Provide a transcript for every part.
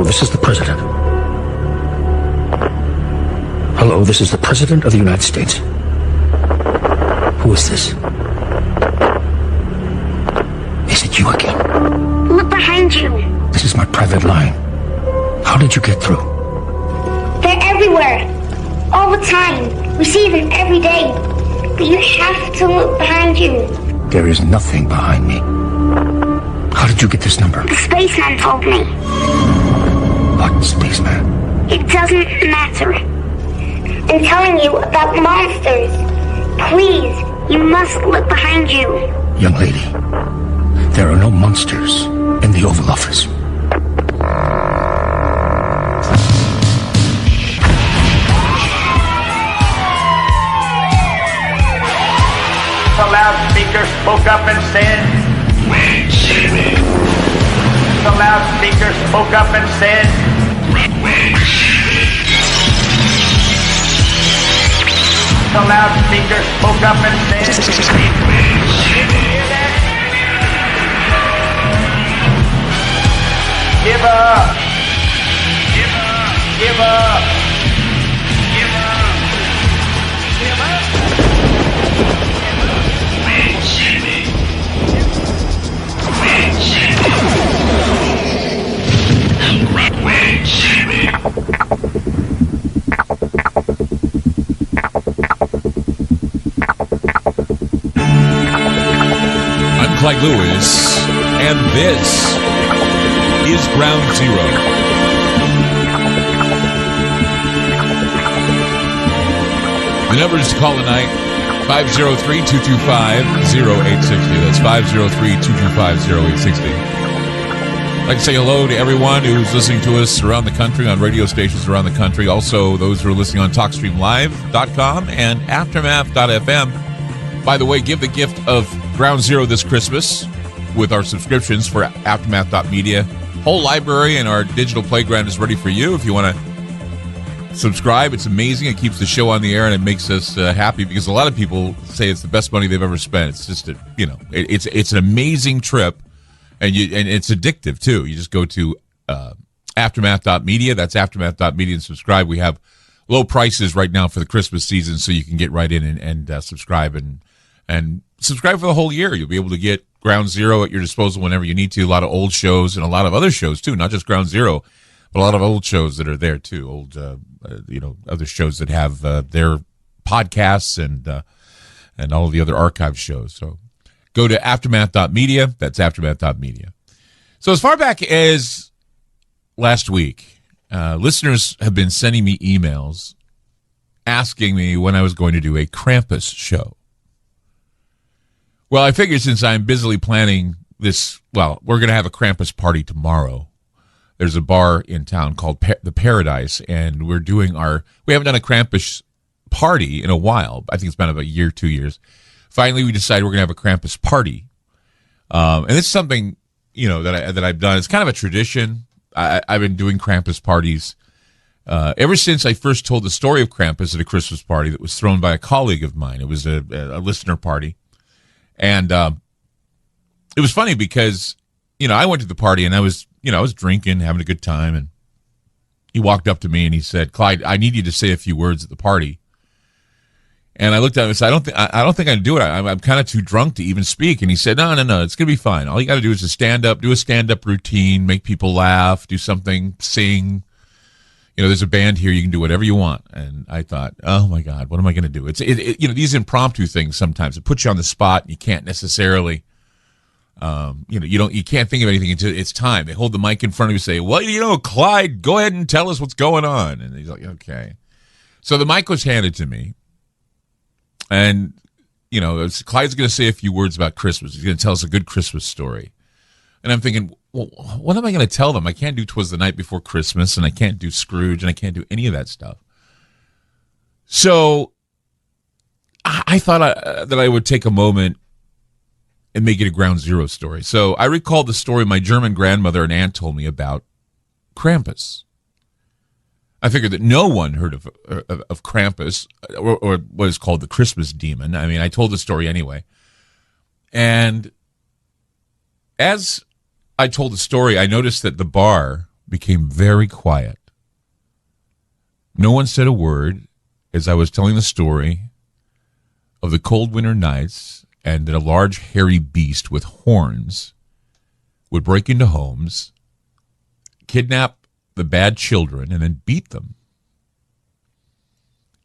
this is the president. Hello, this is the president of the United States. Who is this? Is it you again? Look behind you. This is my private line. How did you get through? They're everywhere. All the time. We see them every day. But you have to look behind you. There is nothing behind me. How did you get this number? The spaceman told me. What spaceman? It doesn't matter. I'm telling you about the monsters. Please, you must look behind you. Young lady, there are no monsters in the Oval Office. The loudspeaker spoke up and said, "Wait, Jimmy." The loudspeaker spoke up and said, "Wait, Jimmy." The loudspeaker spoke up and said, "Wait, Jimmy." Give up. Give up. Give up. Give up. Give up. Wait, Jimmy. Wait, Jimmy. Wait, Jimmy. I'm Clyde Lewis, and this is Ground Zero. The number is to call tonight, 503-225-0860. That's 503-225-0860. I'd like to say hello to everyone who's listening to us around the country on radio stations around the country. Also, those who are listening on TalkStreamLive.com and Aftermath.fm. By the way, give the gift of Ground Zero this Christmas with our subscriptions for Aftermath.media. Whole library and our digital playground is ready for you if you want to subscribe. It's amazing. It keeps the show on the air and it makes us happy because a lot of people say it's the best money they've ever spent. It's just it's an amazing trip, and it's addictive too. You just go to Aftermath.media. That's Aftermath.media and subscribe. We have low prices right now for the Christmas season, so you can get right in and subscribe and subscribe for the whole year. You'll be able to get Ground Zero at your disposal whenever you need to. A lot of old shows and a lot of other shows too, not just Ground Zero, but a lot of old shows that are there too. Old, other shows that have their podcasts and all of the other archive shows. So go to Aftermath.media. That's Aftermath.media. So as far back as last week, listeners have been sending me emails asking me when I was going to do a Krampus show. Well, I figured since I'm busily planning this, we're going to have a Krampus party tomorrow. There's a bar in town called the Paradise, and we haven't done a Krampus party in a while. I think it's been about a year, 2 years. Finally, we decided we're going to have a Krampus party. And it's something, that I've done. It's kind of a tradition. I've been doing Krampus parties ever since I first told the story of Krampus at a Christmas party that was thrown by a colleague of mine. It was a listener party. And it was funny because, I went to the party and I was drinking, having a good time. And he walked up to me and he said, "Clyde, I need you to say a few words at the party." And I looked at him and said, I don't think I can do it. I'm kind of too drunk to even speak. And he said, no, it's going to be fine. All you got to do is just stand up, do a stand-up routine, make people laugh, do something, sing. There's a band here. You can do whatever you want. And I thought, oh my God, what am I going to do? It's these impromptu things sometimes, it puts you on the spot. And you can't necessarily, you can't think of anything until it's time. They hold the mic in front of you and say, well, Clyde, go ahead and tell us what's going on. And he's like, okay. So the mic was handed to me. And, Clyde's going to say a few words about Christmas. He's going to tell us a good Christmas story. And I'm thinking, well, what am I going to tell them? I can't do 'Twas the Night Before Christmas, and I can't do Scrooge, and I can't do any of that stuff. So I thought that I would take a moment and make it a Ground Zero story. So I recalled the story my German grandmother and aunt told me about Krampus. I figured that no one heard of Krampus, or what is called the Christmas demon. I mean, I told the story anyway. And as I told the story, I noticed that the bar became very quiet. No one said a word as I was telling the story of the cold winter nights and that a large hairy beast with horns would break into homes, kidnap the bad children, and then beat them.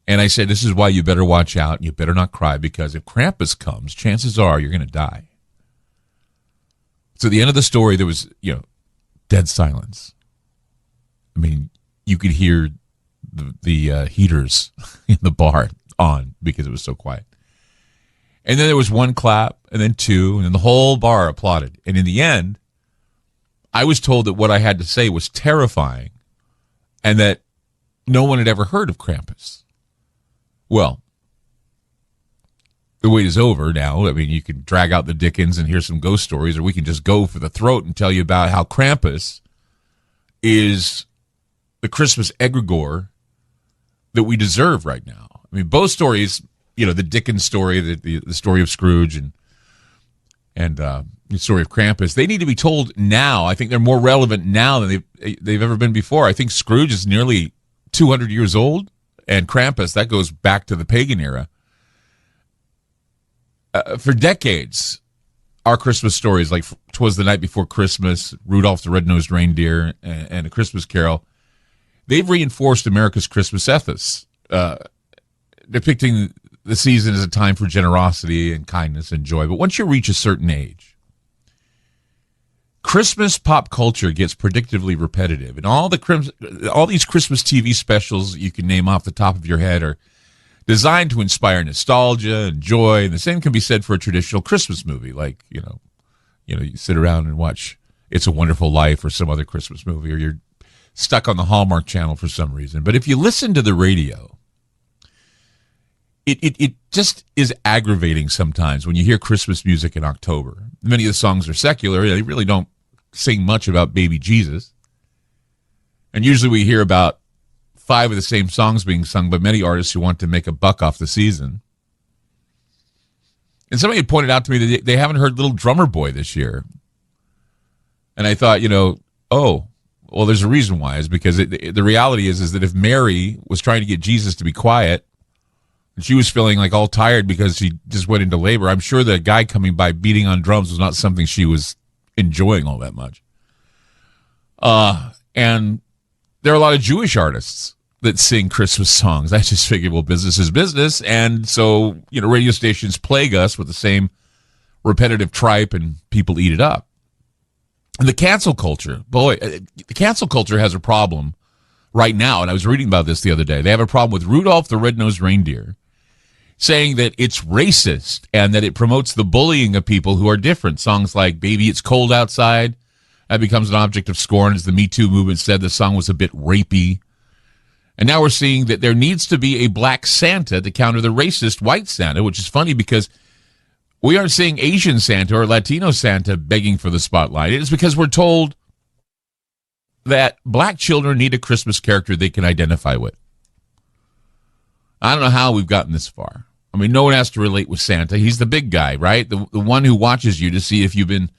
And I said, this is why you better watch out and you better not cry, because if Krampus comes, chances are you're going to die. So at the end of the story, there was, dead silence. I mean, you could hear the heaters in the bar on because it was so quiet. And then there was one clap, and then two, and then the whole bar applauded. And in the end, I was told that what I had to say was terrifying and that no one had ever heard of Krampus. Well, the wait is over now. I mean, you can drag out the Dickens and hear some ghost stories, or we can just go for the throat and tell you about how Krampus is the Christmas egregore that we deserve right now. I mean, both stories, the Dickens story, the story of Scrooge and the story of Krampus, they need to be told now. I think they're more relevant now than they've ever been before. I think Scrooge is nearly 200 years old, and Krampus, that goes back to the pagan era. For decades, our Christmas stories, like 'Twas the Night Before Christmas, Rudolph the Red-Nosed Reindeer, and A Christmas Carol, they've reinforced America's Christmas ethos, depicting the season as a time for generosity and kindness and joy. But once you reach a certain age, Christmas pop culture gets predictably repetitive, and all these Christmas TV specials that you can name off the top of your head are designed to inspire nostalgia and joy. And the same can be said for a traditional Christmas movie, like you sit around and watch It's a Wonderful Life or some other Christmas movie, or you're stuck on the Hallmark Channel for some reason. But if you listen to the radio, it just is aggravating sometimes when you hear Christmas music in October. Many of the songs are secular. They really don't sing much about baby Jesus. And usually we hear about 5 of the same songs being sung by many artists who want to make a buck off the season. And somebody had pointed out to me that they haven't heard Little Drummer Boy this year. And I thought, well, there's a reason why. Is because the reality is that if Mary was trying to get Jesus to be quiet, and she was feeling like all tired because she just went into labor, I'm sure the guy coming by beating on drums was not something she was enjoying all that much. And there are a lot of Jewish artists that sing Christmas songs. I just figured, well, business is business. And so, radio stations plague us with the same repetitive tripe and people eat it up. And the cancel culture, the cancel culture has a problem right now. And I was reading about this the other day. They have a problem with Rudolph the Red-Nosed Reindeer, saying that it's racist and that it promotes the bullying of people who are different. Songs like Baby It's Cold Outside, that becomes an object of scorn. As the Me Too movement said, the song was a bit rapey. And now we're seeing that there needs to be a black Santa to counter the racist white Santa, which is funny because we aren't seeing Asian Santa or Latino Santa begging for the spotlight. It is because we're told that black children need a Christmas character they can identify with. I don't know how we've gotten this far. I mean, no one has to relate with Santa. He's the big guy, right? The one who watches you to see if you've been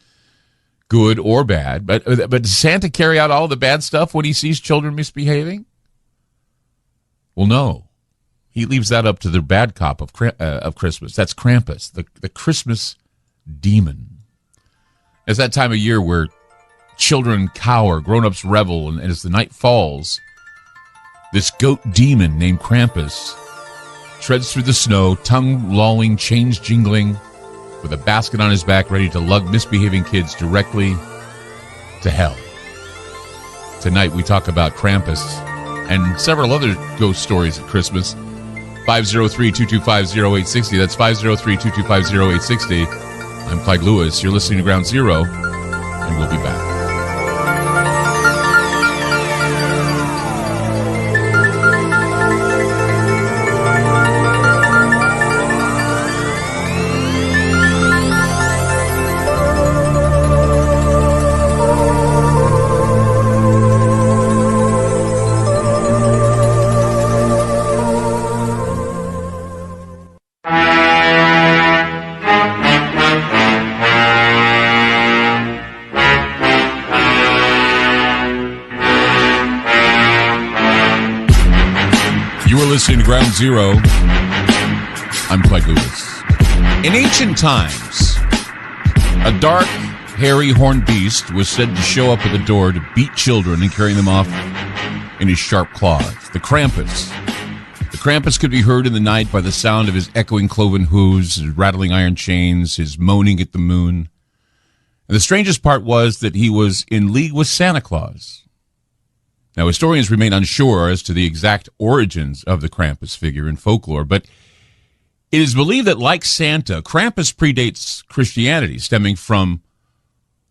good or bad. But does Santa carry out all the bad stuff when he sees children misbehaving? Well, no. He leaves that up to the bad cop of Christmas. That's Krampus, the Christmas demon. It's that time of year where children cower, grown-ups revel, and as the night falls, this goat demon named Krampus treads through the snow, tongue lolling, chains jingling, with a basket on his back ready to lug misbehaving kids directly to hell. Tonight we talk about Krampus and several other ghost stories at Christmas. 503-225-0860. That's 503-225-0860. I'm Clyde Lewis. You're listening to Ground Zero, and we'll be back. 910. I'm Clyde Lewis. In ancient times, a dark, hairy, horned beast was said to show up at the door to beat children and carry them off in his sharp claws. The Krampus. The Krampus could be heard in the night by the sound of his echoing cloven hooves, his rattling iron chains, his moaning at the moon. And the strangest part was that he was in league with Santa Claus. Now, historians remain unsure as to the exact origins of the Krampus figure in folklore, but it is believed that, like Santa, Krampus predates Christianity, stemming from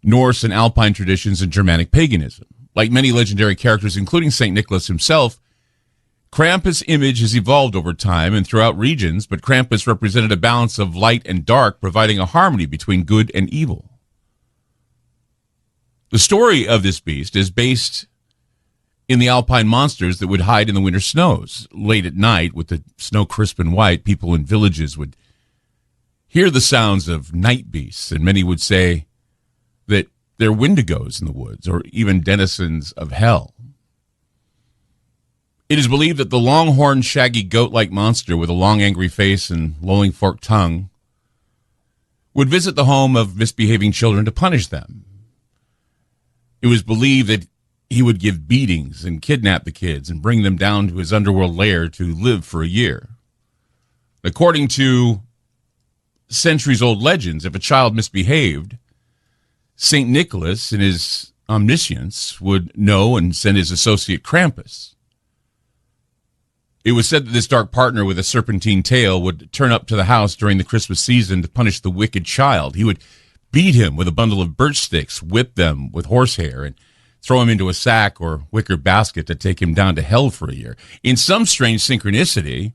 Norse and Alpine traditions and Germanic paganism. Like many legendary characters, including St. Nicholas himself, Krampus' image has evolved over time and throughout regions, but Krampus represented a balance of light and dark, providing a harmony between good and evil. The story of this beast is based in the Alpine monsters that would hide in the winter snows. Late at night, with the snow crisp and white, people in villages would hear the sounds of night beasts, and many would say that they're wendigos in the woods, or even denizens of hell. It is believed that the long-horned, shaggy, goat-like monster with a long, angry face and lolling forked tongue would visit the home of misbehaving children to punish them. It was believed that he would give beatings and kidnap the kids and bring them down to his underworld lair to live for a year. According to centuries-old legends, if a child misbehaved, St. Nicholas, in his omniscience, would know and send his associate Krampus. It was said that this dark partner with a serpentine tail would turn up to the house during the Christmas season to punish the wicked child. He would beat him with a bundle of birch sticks, whip them with horsehair, and throw him into a sack or wicker basket to take him down to hell for a year. In some strange synchronicity,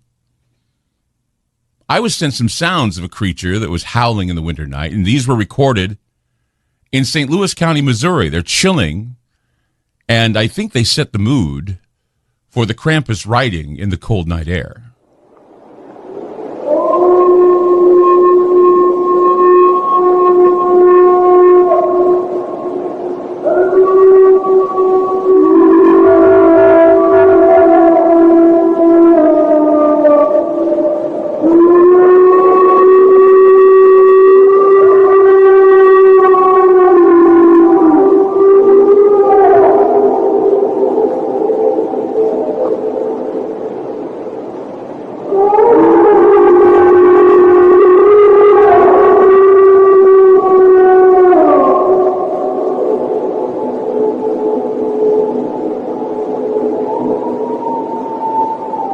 I was sent some sounds of a creature that was howling in the winter night, and these were recorded in St. Louis County, Missouri. They're chilling, and I think they set the mood for the Krampus riding in the cold night air.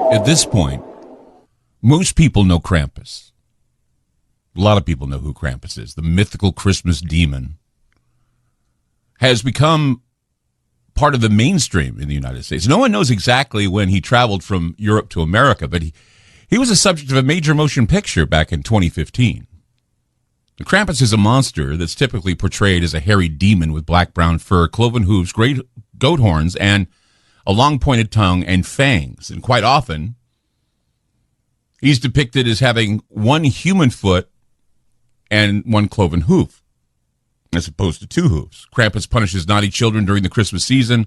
At this point, most people know Krampus. A lot of people know who Krampus is. The mythical Christmas demon has become part of the mainstream in the United States. No one knows exactly when he traveled from Europe to America, but he was a subject of a major motion picture back in 2015. The Krampus is a monster that's typically portrayed as a hairy demon with black-brown fur, cloven hooves, great goat horns, and a long pointed tongue and fangs. And quite often, he's depicted as having one human foot and one cloven hoof, as opposed to two hooves. Krampus punishes naughty children during the Christmas season,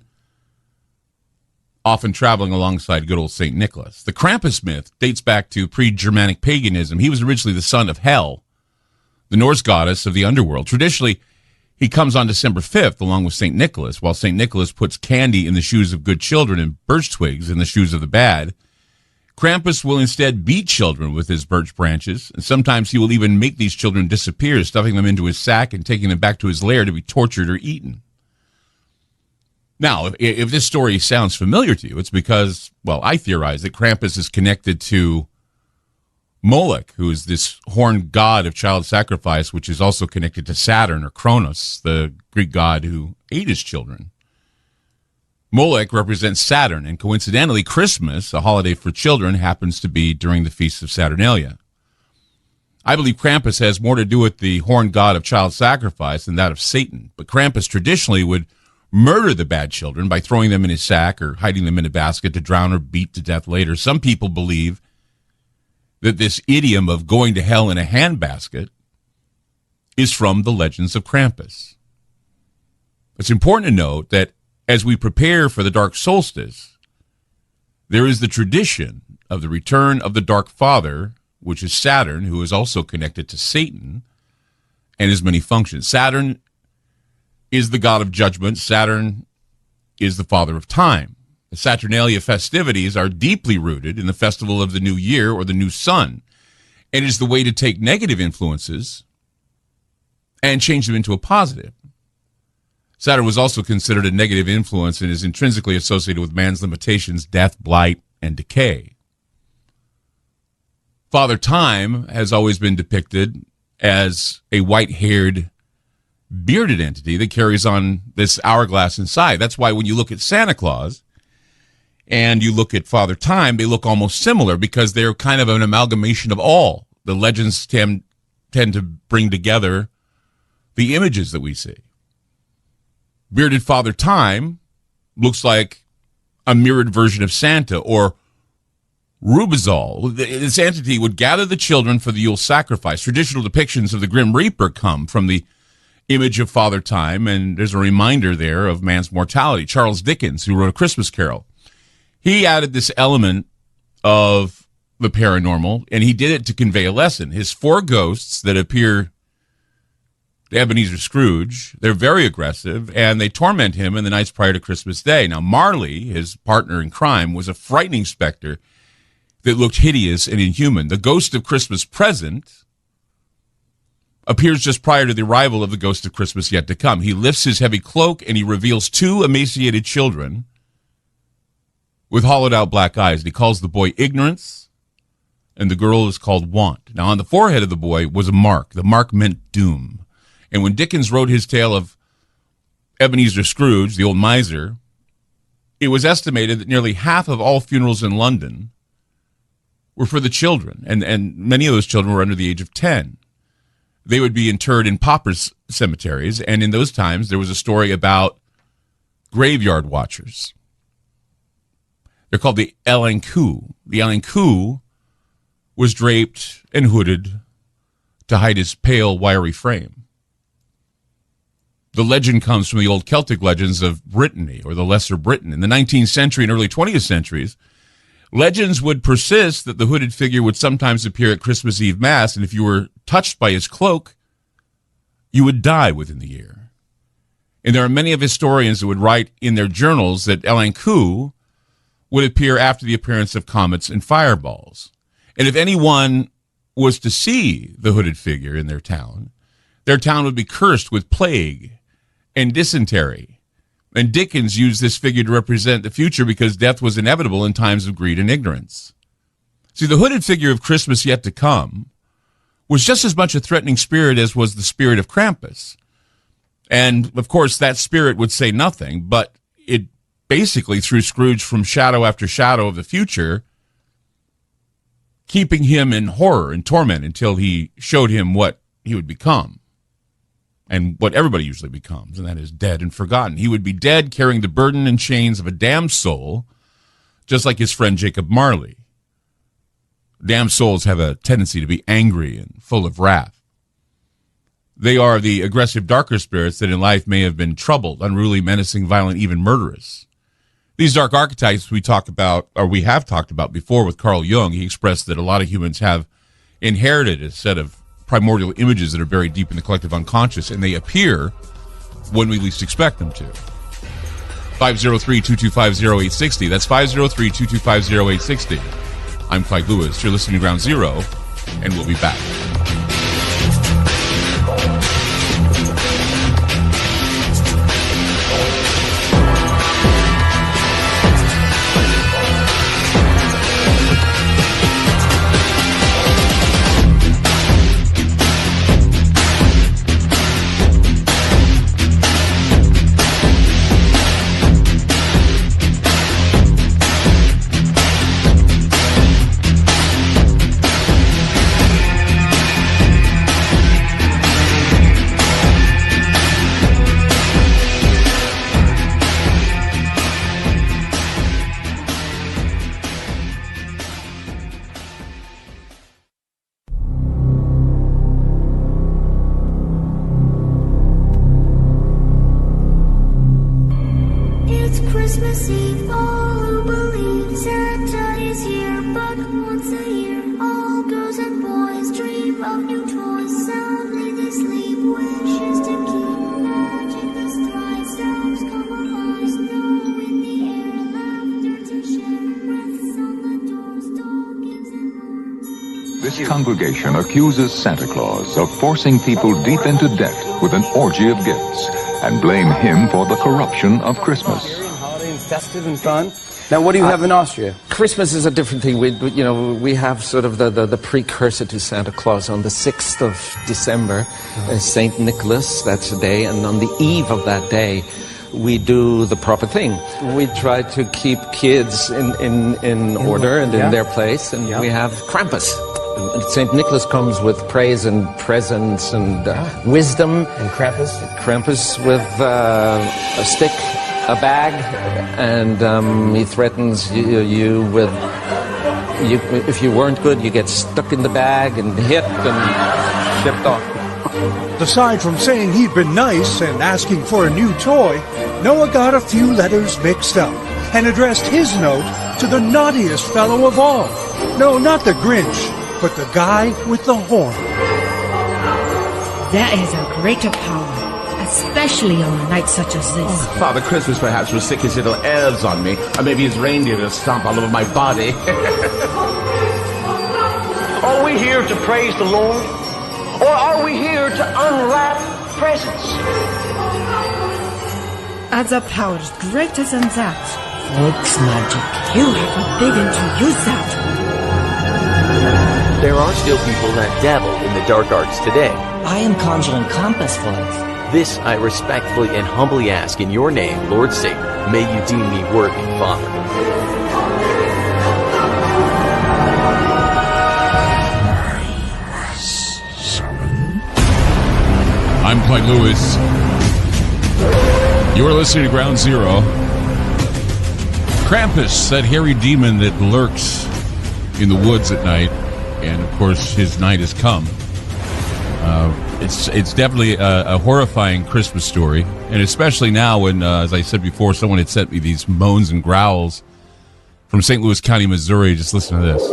often traveling alongside good old St. Nicholas. The Krampus myth dates back to pre-Germanic paganism. He was originally the son of Hel, the Norse goddess of the underworld. Traditionally, he comes on December 5th along with St. Nicholas, while St. Nicholas puts candy in the shoes of good children and birch twigs in the shoes of the bad. Krampus will instead beat children with his birch branches, and sometimes he will even make these children disappear, stuffing them into his sack and taking them back to his lair to be tortured or eaten. Now, if this story sounds familiar to you, it's because, well, I theorize that Krampus is connected to Moloch, who is this horned god of child sacrifice, which is also connected to Saturn or Kronos, the Greek god who ate his children. Moloch represents Saturn, and coincidentally, Christmas, a holiday for children, happens to be during the feast of Saturnalia. I believe Krampus has more to do with the horned god of child sacrifice than that of Satan, but Krampus traditionally would murder the bad children by throwing them in his sack or hiding them in a basket to drown or beat to death later. Some people believe that this idiom of going to hell in a handbasket is from the legends of Krampus. It's important to note that as we prepare for the dark solstice, there is the tradition of the return of the Dark Father, which is Saturn, who is also connected to Satan and his many functions. Saturn is the god of judgment. Saturn is the father of time. The Saturnalia festivities are deeply rooted in the festival of the new year or the new sun, and is the way to take negative influences and change them into a positive. Saturn was also considered a negative influence and is intrinsically associated with man's limitations, death, blight, and decay. Father Time has always been depicted as a white-haired, bearded entity that carries on this hourglass inside. That's why when you look at Santa Claus and you look at Father Time, they look almost similar because they're kind of an amalgamation of all. The legends tend to bring together the images that we see. Bearded Father Time looks like a mirrored version of Santa, or Rubizol. This entity would gather the children for the Yule sacrifice. Traditional depictions of the Grim Reaper come from the image of Father Time, and there's a reminder there of man's mortality. Charles Dickens, who wrote A Christmas Carol, he added this element of the paranormal, and he did it to convey a lesson. His 4 ghosts that appear to Ebenezer Scrooge, they're very aggressive, and they torment him in the nights prior to Christmas Day. Now, Marley, his partner in crime, was a frightening specter that looked hideous and inhuman. The ghost of Christmas Present appears just prior to the arrival of the ghost of Christmas Yet to Come. He lifts his heavy cloak, and he reveals 2 emaciated children with hollowed-out black eyes. And he calls the boy Ignorance, and the girl is called Want. Now, on the forehead of the boy was a mark. The mark meant doom. And when Dickens wrote his tale of Ebenezer Scrooge, the old miser, it was estimated that nearly half of all funerals in London were for the children, and many of those children were under the age of 10. They would be interred in paupers' cemeteries, and in those times there was a story about graveyard watchers. They're called the Elancoux. The Elancoux was draped and hooded to hide his pale, wiry frame. The legend comes from the old Celtic legends of Brittany, or the Lesser Britain. In the 19th century and early 20th centuries, legends would persist that the hooded figure would sometimes appear at Christmas Eve Mass, and if you were touched by his cloak, you would die within the year. And there are many of historians that would write in their journals that Elancoux would appear after the appearance of comets and fireballs. And if anyone was to see the hooded figure in their town would be cursed with plague and dysentery. And Dickens used this figure to represent the future because death was inevitable in times of greed and ignorance. See, the hooded figure of Christmas Yet to Come was just as much a threatening spirit as was the spirit of Krampus. And, of course, that spirit would say nothing, but it basically threw Scrooge from shadow after shadow of the future, keeping him in horror and torment until he showed him what he would become. And what everybody usually becomes, and that is dead and forgotten. He would be dead, carrying the burden and chains of a damned soul, just like his friend Jacob Marley. Damned souls have a tendency to be angry and full of wrath. They are the aggressive, darker spirits that in life may have been troubled, unruly, menacing, violent, even murderous. These dark archetypes we have talked about before with Carl Jung. He expressed that a lot of humans have inherited a set of primordial images that are buried deep in the collective unconscious, and they appear when we least expect them to. 503-225-0860. That's 503-225-0860. I'm Clyde Lewis. You're listening to Ground Zero, and we'll be back. This congregation accuses Santa Claus of forcing people deep into debt with an orgy of gifts and blame him for the corruption of Christmas. Holiday and festive and fun. Now, what do you have in Austria? Christmas is a different thing. We have sort of the precursor to Santa Claus on the 6th of December, St. Nicholas, that's the day, and on the eve of that day, we do the proper thing. We try to keep kids in order and in their place, and we have Krampus. St. Nicholas comes with praise and presents and wisdom. And Krampus? Krampus with a stick, a bag, and he threatens you with... if you weren't good, you get stuck in the bag and hit and shipped off. Aside from saying he'd been nice and asking for a new toy, Noah got a few letters mixed up and addressed his note to the naughtiest fellow of all. No, not the Grinch, but the guy with the horn. There is a greater power, especially on a night such as this. Father Christmas perhaps will stick his little elves on me, or maybe his reindeer will stomp all over my body. Are we here to praise the Lord? Or are we here to unwrap presents? Other powers greater than that. Folks magic. You are forbidden to use that. There are still people that dabble in the dark arts today. I am conjuring Krampus folks. This I respectfully and humbly ask in your name, Lord Satan. May you deem me worthy, Father. I'm Clyde Lewis. You are listening to Ground Zero. Krampus, that hairy demon that lurks in the woods at night, and of course his night has come. It's definitely a horrifying Christmas story, and especially now when, as I said before, someone had sent me these moans and growls from St. Louis County, Missouri. Just listen to this.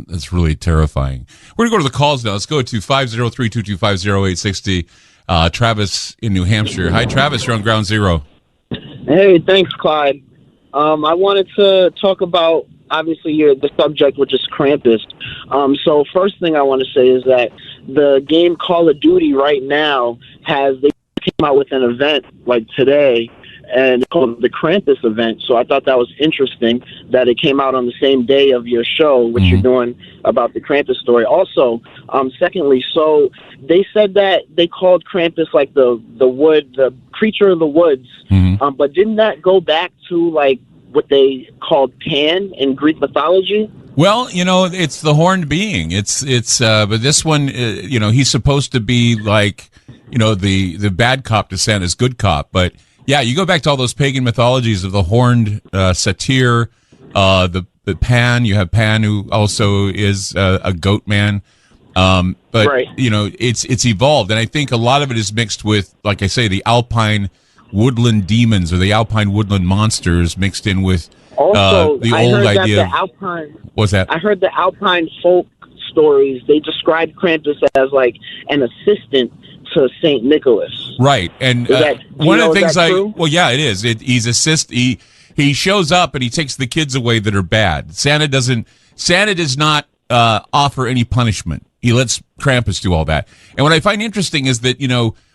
That's really terrifying. We're going to go to the calls now. Let's go to 503-225-0860. Travis in New Hampshire. Hi, Travis. You're on Ground Zero. Hey, thanks, Clyde. I wanted to talk about, obviously, the subject, which is Krampus. So first thing I want to say is that the game Call of Duty right now they came out with an event like today, and it's called the Krampus event. So I thought that was interesting that it came out on the same day of your show, which you're doing about the Krampus story. Also, secondly, so they said that they called Krampus like the creature of the woods. But didn't that go back to like what they called Pan in Greek mythology? Well, it's the horned being. But this one, he's supposed to be like, the bad cop to Santa's good cop. But yeah, you go back to all those pagan mythologies of the horned satyr, the Pan. You have Pan, who also is a goat man. But right. It's evolved, and I think a lot of it is mixed with, like I say, the alpine woodland demons or the alpine woodland monsters mixed in with also the I old heard idea. That the alpine. What's that? I heard the alpine folk stories. They described Krampus as like an assistant to Saint Nicholas. Right, and one of the things it is. He shows up and he takes the kids away that are bad. Santa does not offer any punishment. He lets Krampus do all that. And what I find interesting is that,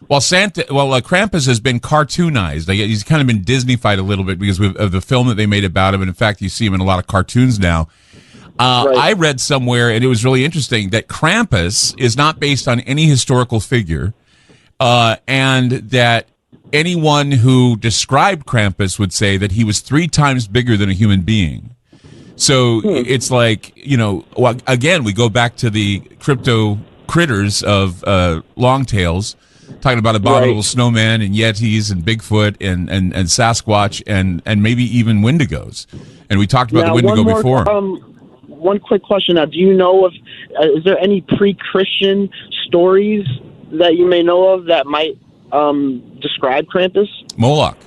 while Krampus has been cartoonized, he's kind of been Disney-fied a little bit because of the film that they made about him. And in fact, you see him in a lot of cartoons now. I read somewhere, and it was really interesting, that Krampus is not based on any historical figure, and that anyone who described Krampus would say that he was 3 times bigger than a human being. So it's like, again, we go back to the crypto critters of Longtails, talking about abominable snowmen and Yetis and Bigfoot and Sasquatch and maybe even Wendigos. And we talked about the Wendigo before. one quick question now. Do you know if is there any pre-Christian stories that you may know of that might describe Krampus? Moloch.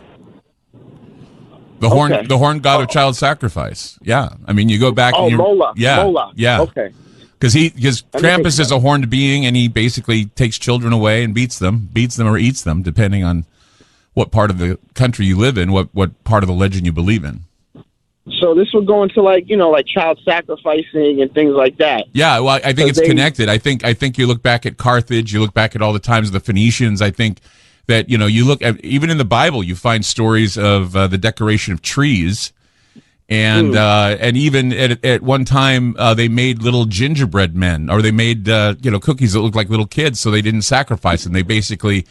The horn god of child sacrifice. Yeah, I mean, you go back. Oh, Moloch. Yeah, Moloch. yeah. Okay. Because Krampus is a horned being, and he basically takes children away and beats them or eats them, depending on what part of the country you live in, what part of the legend you believe in. So this would go into like child sacrificing and things like that. Yeah, well, I think it's connected. I think you look back at Carthage, you look back at all the times of the Phoenicians. I think that you look at, even in the Bible, you find stories of the decoration of trees, and even at one time they made little gingerbread men, or they made cookies that looked like little kids, so they didn't sacrifice them. They basically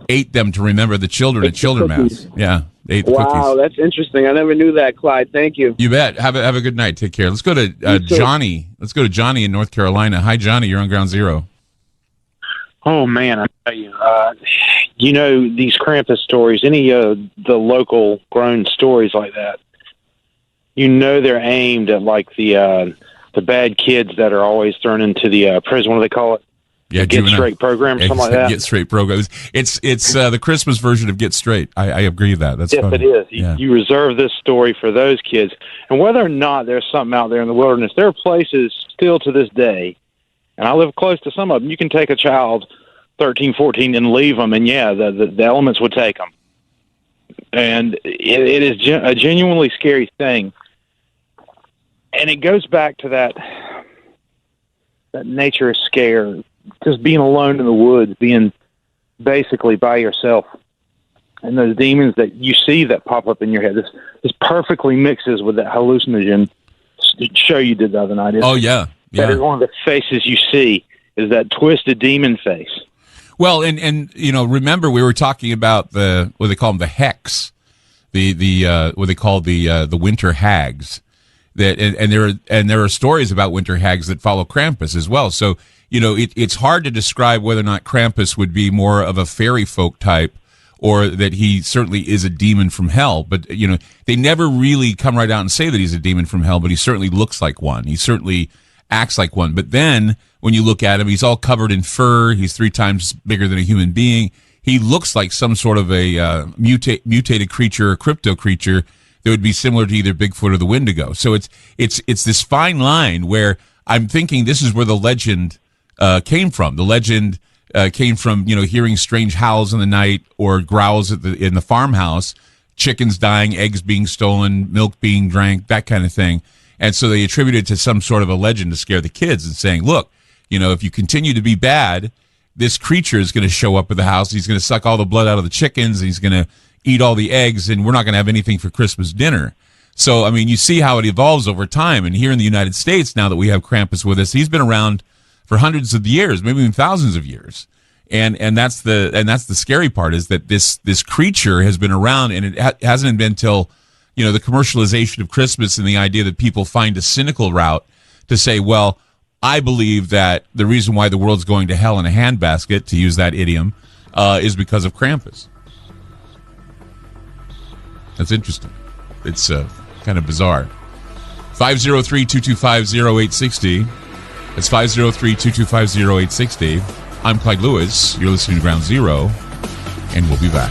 ate them to remember the children at children mass. Yeah, they ate the cookies. Wow, that's interesting. I never knew that, Clyde. Thank you. You bet. Have a good night. Take care. Let's go to Johnny. Let's go to Johnny in North Carolina. Hi, Johnny. You're on Ground Zero. Oh man, I tell you, these Krampus stories, any the local grown stories like that, they're aimed at like the bad kids that are always thrown into the prison. What do they call it? Yeah, Get Straight program, or something like that. Get Straight program. It's the Christmas version of Get Straight. I agree with that. That's yes, funny. It is. Yeah. You reserve this story for those kids, and whether or not there's something out there in the wilderness, there are places still to this day, and I live close to some of them. You can take a child, 13, 14, and leave them, and the elements would take them, and it is a genuinely scary thing, and it goes back to that nature is scare. Just being alone in the woods, being basically by yourself, and those demons that you see that pop up in your head. This perfectly mixes with that hallucinogen show you did the other night. Oh yeah. That is one of the faces you see, is that twisted demon face. Well, and remember we were talking about what they call them, the Hex, the what they call the winter hags. That and there are stories about winter hags that follow Krampus as well. So it's hard to describe whether or not Krampus would be more of a fairy folk type, or that he certainly is a demon from hell. But they never really come right out and say that he's a demon from hell. But he certainly looks like one. He certainly acts like one. But then when you look at him, he's all covered in fur. He's 3 times bigger than a human being. He looks like some sort of a mutated creature, or crypto creature, that would be similar to either Bigfoot or the Wendigo. So it's this fine line where I'm thinking this is where the legend came from. The legend came from hearing strange howls in the night, or growls in the farmhouse, chickens dying, eggs being stolen, milk being drank, that kind of thing. And so they attributed it to some sort of a legend to scare the kids, and saying, look, if you continue to be bad, this creature is going to show up at the house. He's going to suck all the blood out of the chickens. He's going to eat all the eggs, and we're not going to have anything for Christmas dinner. So, I mean, you see how it evolves over time. And here in the United States, now that we have Krampus with us, he's been around for hundreds of years, maybe even thousands of years. And that's the scary part, is that this creature has been around, and it hasn't been until the commercialization of Christmas and the idea that people find a cynical route to say, well, I believe that the reason why the world's going to hell in a handbasket, to use that idiom, is because of Krampus. That's interesting. It's kind of bizarre. 503-225-0860. It's 503-225-0860. I'm Clyde Lewis. You're listening to Ground Zero, and we'll be back.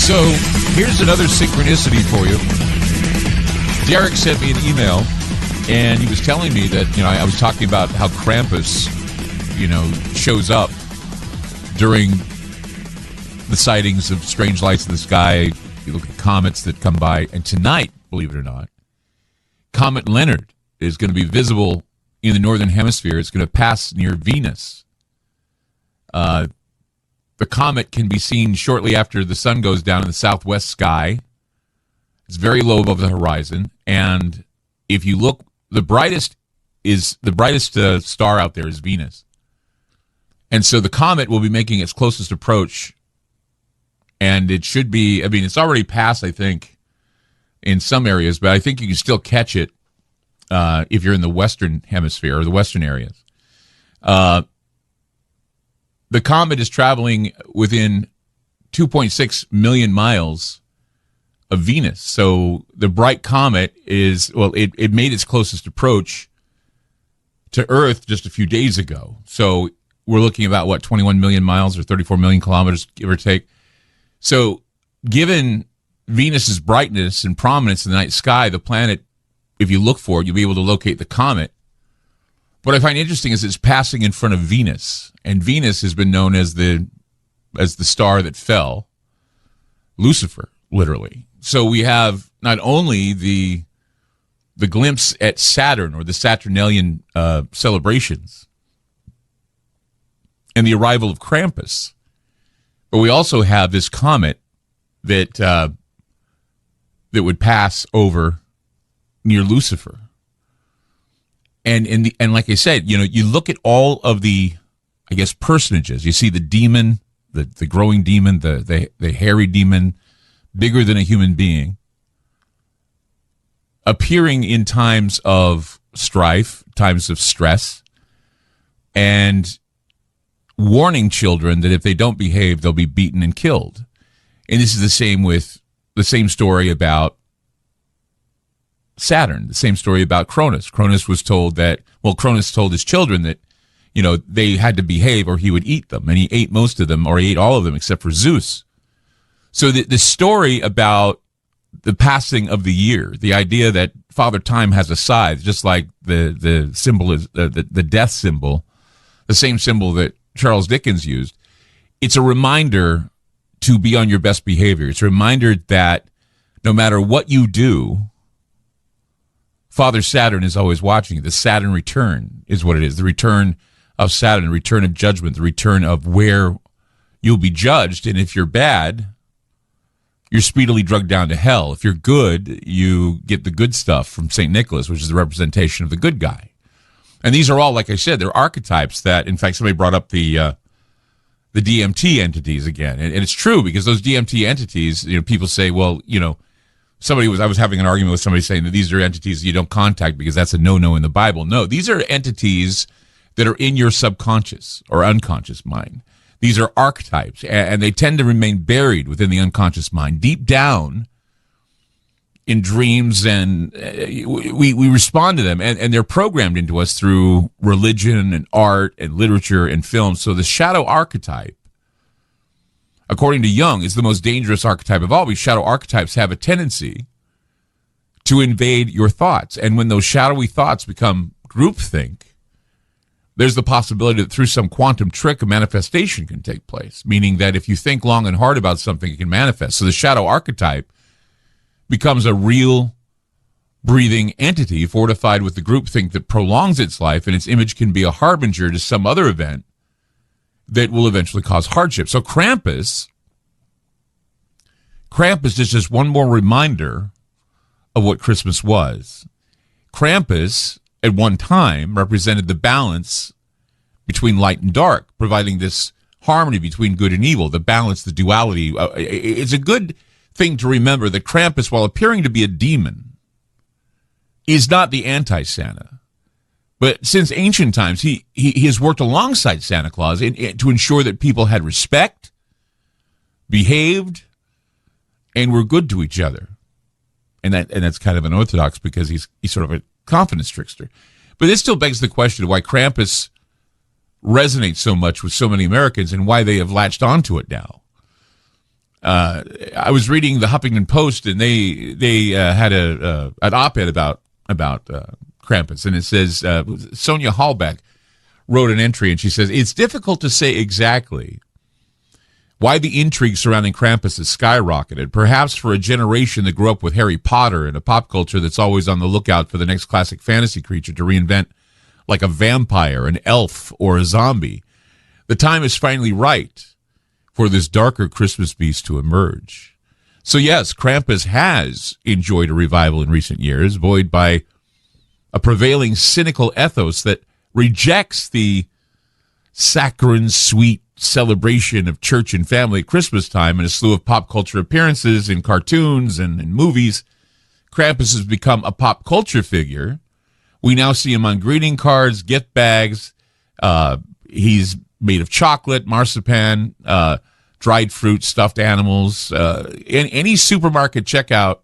So here's another synchronicity for you. Derek sent me an email, and he was telling me that, I was talking about how Krampus, shows up during the sightings of strange lights in the sky. You look at the comets that come by. And tonight, believe it or not, Comet Leonard is going to be visible in the northern hemisphere. It's going to pass near Venus. The comet can be seen shortly after the sun goes down in the southwest sky. It's very low above the horizon. And if you look, the brightest star out there is Venus. And so the comet will be making its closest approach. And it should be, I mean, it's already passed, I think, in some areas, but I think you can still catch it if you're in the western hemisphere or the western areas. The comet is traveling within 2.6 million miles of Venus. So the bright comet is, well, it made its closest approach to Earth just a few days ago. So we're looking about, 21 million miles or 34 million kilometers, give or take. So given Venus's brightness and prominence in the night sky, the planet, if you look for it, you'll be able to locate the comet. What I find interesting is it's passing in front of Venus, and Venus has been known as the star that fell, Lucifer, literally. So we have not only the glimpse at Saturn or the Saturnalian celebrations and the arrival of Krampus, but we also have this comet that would pass over near Lucifer. And like I said, you look at all of the, I guess, personages. You see the demon, the growing demon, the hairy demon, bigger than a human being, appearing in times of strife, times of stress, and warning children that if they don't behave, they'll be beaten and killed. And this is the same story about Saturn, the same story about Cronus. Cronus told his children that, they had to behave or he would eat them. And he ate most of them, or he ate all of them except for Zeus. So the story about the passing of the year, the idea that Father Time has a scythe, just like the symbol is the death symbol, the same symbol that Charles Dickens used, it's a reminder to be on your best behavior. It's a reminder that no matter what you do, Father Saturn is always watching you. The Saturn return is what it is. The return of Saturn, the return of judgment, the return of where you'll be judged. And if you're bad, you're speedily drugged down to hell. If you're good, you get the good stuff from St. Nicholas, which is the representation of the good guy. And these are all, like I said, they're archetypes that, in fact, somebody brought up the DMT entities again. And it's true, because those DMT entities, people say, well, I was having an argument with somebody saying that these are entities you don't contact because that's a no-no in the Bible. No, these are entities that are in your subconscious or unconscious mind. These are archetypes, and they tend to remain buried within the unconscious mind, deep down in dreams, and we respond to them, and they're programmed into us through religion and art and literature and film. So the shadow archetype, according to Jung, is the most dangerous archetype of all, because shadow archetypes have a tendency to invade your thoughts. And when those shadowy thoughts become groupthink, there's the possibility that through some quantum trick, a manifestation can take place, meaning that if you think long and hard about something, it can manifest. So the shadow archetype becomes a real breathing entity fortified with the groupthink that prolongs its life, and its image can be a harbinger to some other event that will eventually cause hardship. So Krampus is just one more reminder of what Christmas was. Krampus, at one time, represented the balance between light and dark, providing this harmony between good and evil, the balance, the duality. It's a good thing to remember that Krampus, while appearing to be a demon, is not the anti-Santa. But since ancient times, he has worked alongside Santa Claus to ensure that people had respect, behaved, and were good to each other. And that's kind of unorthodox, because he's sort of a confidence trickster. But this still begs the question of why Krampus resonates so much with so many Americans and why they have latched onto it now. I was reading the Huffington Post, and they had an op-ed about Krampus, and it says Sonia Hallbeck wrote an entry, and she says, it's difficult to say exactly why the intrigue surrounding Krampus has skyrocketed, perhaps for a generation that grew up with Harry Potter and a pop culture that's always on the lookout for the next classic fantasy creature to reinvent, like a vampire, an elf, or a zombie. The time is finally right for this darker Christmas beast to emerge. So yes, Krampus has enjoyed a revival in recent years, buoyed by a prevailing cynical ethos that rejects the saccharine, sweet celebration of church and family at Christmas time and a slew of pop culture appearances in cartoons and in movies. Krampus has become a pop culture figure. We now see him on greeting cards, gift bags. He's made of chocolate, marzipan, dried fruit, stuffed animals. In any supermarket checkout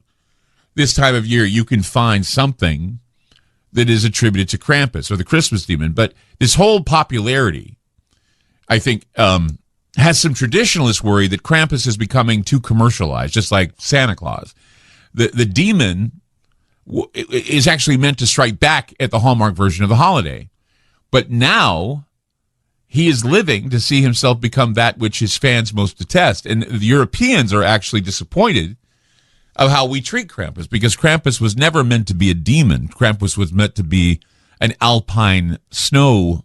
this time of year, you can find something that is attributed to Krampus or the Christmas demon. But this whole popularity, I think, has some traditionalists worry that Krampus is becoming too commercialized, just like Santa Claus. The demon is actually meant to strike back at the Hallmark version of the holiday. But now he is living to see himself become that which his fans most detest. And the Europeans are actually disappointed of how we treat Krampus, because Krampus was never meant to be a demon. Krampus was meant to be an alpine snow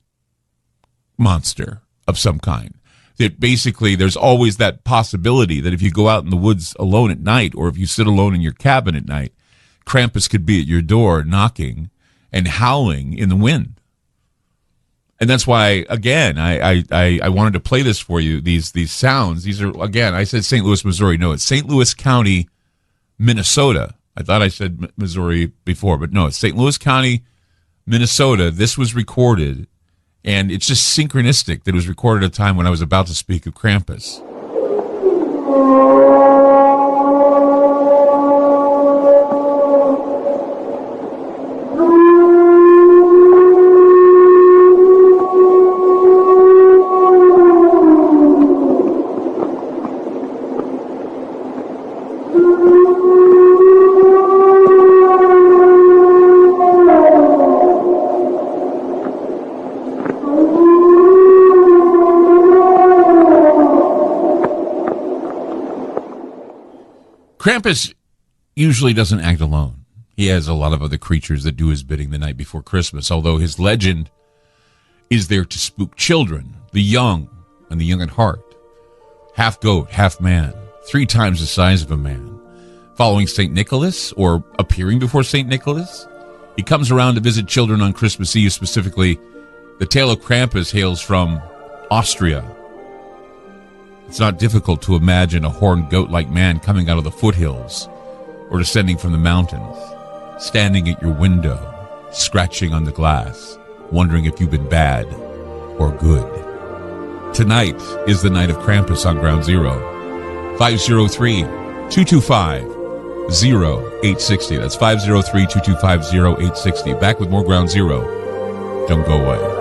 monster of some kind. That basically there's always that possibility that if you go out in the woods alone at night, or if you sit alone in your cabin at night, Krampus could be at your door knocking and howling in the wind. And that's why, again, I wanted to play this for you, these sounds. These are, again, I said St. Louis, Missouri. No, it's St. Louis County, Minnesota. I thought I said Missouri before, but no, it's St. Louis County, Minnesota. This was recorded, and it's just synchronistic that it was recorded at a time when I was about to speak of Krampus. Krampus usually doesn't act alone. He has a lot of other creatures that do his bidding the night before Christmas, although his legend is there to spook children, the young and the young at heart. Half goat, half man, 3 times the size of a man. Following St. Nicholas, or appearing before St. Nicholas, he comes around to visit children on Christmas Eve. Specifically, the tale of Krampus hails from Austria. It's not difficult to imagine a horned goat-like man coming out of the foothills or descending from the mountains, standing at your window, scratching on the glass, wondering if you've been bad or good. Tonight is the night of Krampus on Ground Zero. 503-225-0860. That's 503-225-0860. Back with more Ground Zero. Don't go away.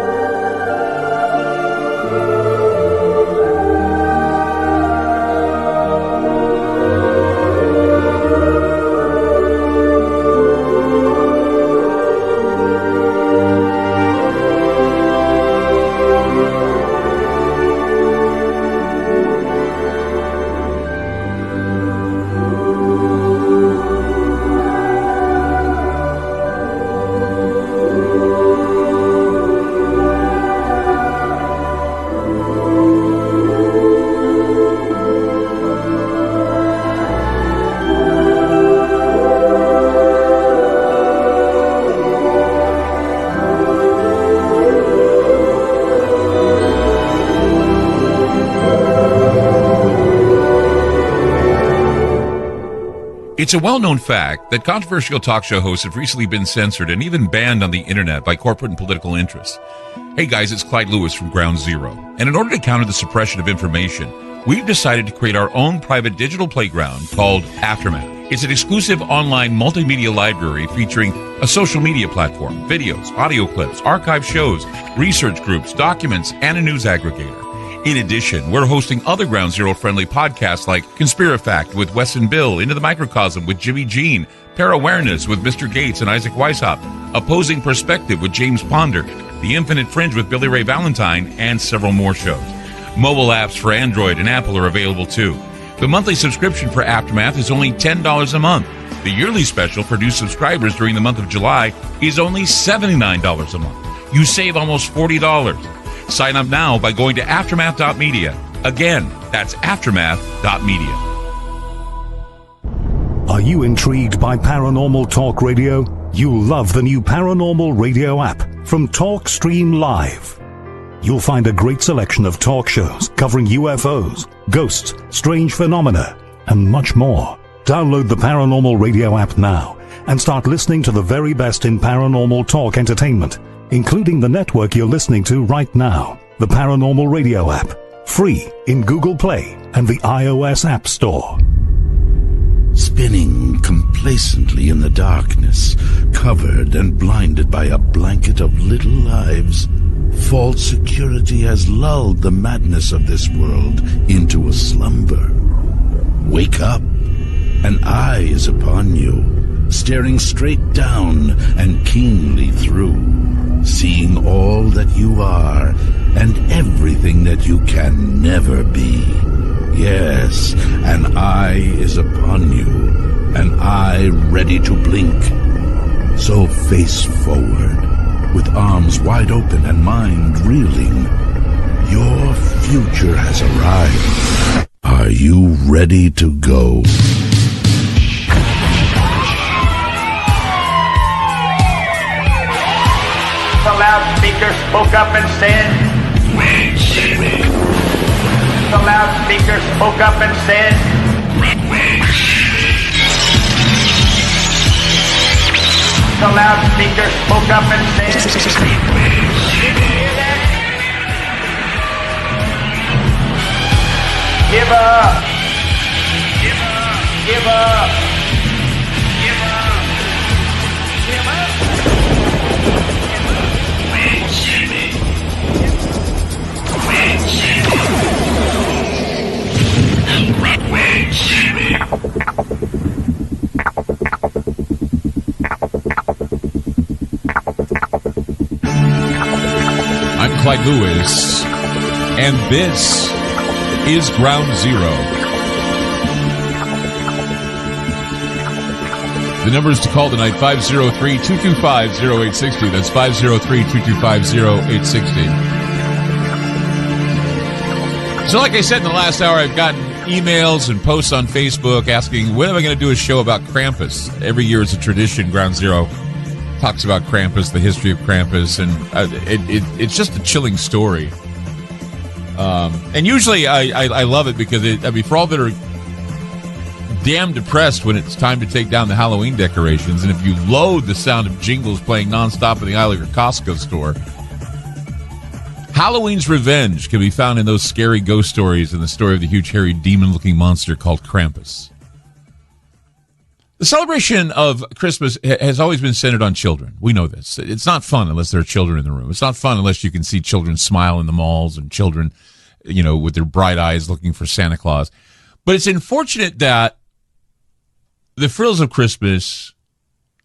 It's a well-known fact that controversial talk show hosts have recently been censored and even banned on the internet by corporate and political interests. Hey guys, it's Clyde Lewis from Ground Zero. And in order to counter the suppression of information, we've decided to create our own private digital playground called Aftermath. It's an exclusive online multimedia library featuring a social media platform, videos, audio clips, archive shows, research groups, documents, and a news aggregator. In addition, we're hosting other Ground Zero-friendly podcasts like Conspirafact with Wes and Bill, Into the Microcosm with Jimmy Jean, Parawareness with Mr. Gates and Isaac Weishaupt, Opposing Perspective with James Ponder, The Infinite Fringe with Billy Ray Valentine, and several more shows. Mobile apps for Android and Apple are available too. The monthly subscription for Aftermath is only $10 a month. The yearly special for new subscribers during the month of July is only $79 a month. You save almost $40. Sign up now by going to aftermath.media. Again, that's aftermath.media. Are you intrigued by Paranormal Talk Radio? You'll love the new Paranormal Radio app from TalkStream Live. You'll find a great selection of talk shows covering UFOs, ghosts, strange phenomena, and much more. Download the Paranormal Radio app now and start listening to the very best in paranormal talk entertainment, including the network you're listening to right now, the Paranormal Radio app, free in Google Play and the iOS App Store. Spinning complacently in the darkness, covered and blinded by a blanket of little lives, false security has lulled the madness of this world into a slumber. Wake up. An eye is upon you, staring straight down and keenly through, seeing all that you are and everything that you can never be. Yes, an eye is upon you, an eye ready to blink. So face forward, with arms wide open and mind reeling. Your future has arrived. Are you ready to go? The loudspeaker spoke up and said, "Wait, Jimmy." The loudspeaker spoke up and said, "Wait." The loudspeaker spoke up and said, "Wait, Jimmy." Give up. Give up. Give up. Give up. Give up. Wait, Jimmy. Wait, Jimmy. Wait, Jimmy. I'm Clyde Lewis, and this is Ground Zero. The numbers to call tonight, 503-225-0860. That's 503-225-0860. So like I said in the last hour, I've gotten emails and posts on Facebook asking, when am I going to do a show about Krampus? Every year it's a tradition, Ground Zero talks about Krampus, the history of Krampus, and it's just a chilling story. And usually I love it because, for all that are damn depressed when it's time to take down the Halloween decorations, and if you load the sound of jingles playing nonstop in the aisle of your Costco store, Halloween's revenge can be found in those scary ghost stories and the story of the huge, hairy, demon-looking monster called Krampus. The celebration of Christmas has always been centered on children. We know this. It's not fun unless there are children in the room. It's not fun unless you can see children smile in the malls and children, with their bright eyes looking for Santa Claus. But it's unfortunate that the frills of Christmas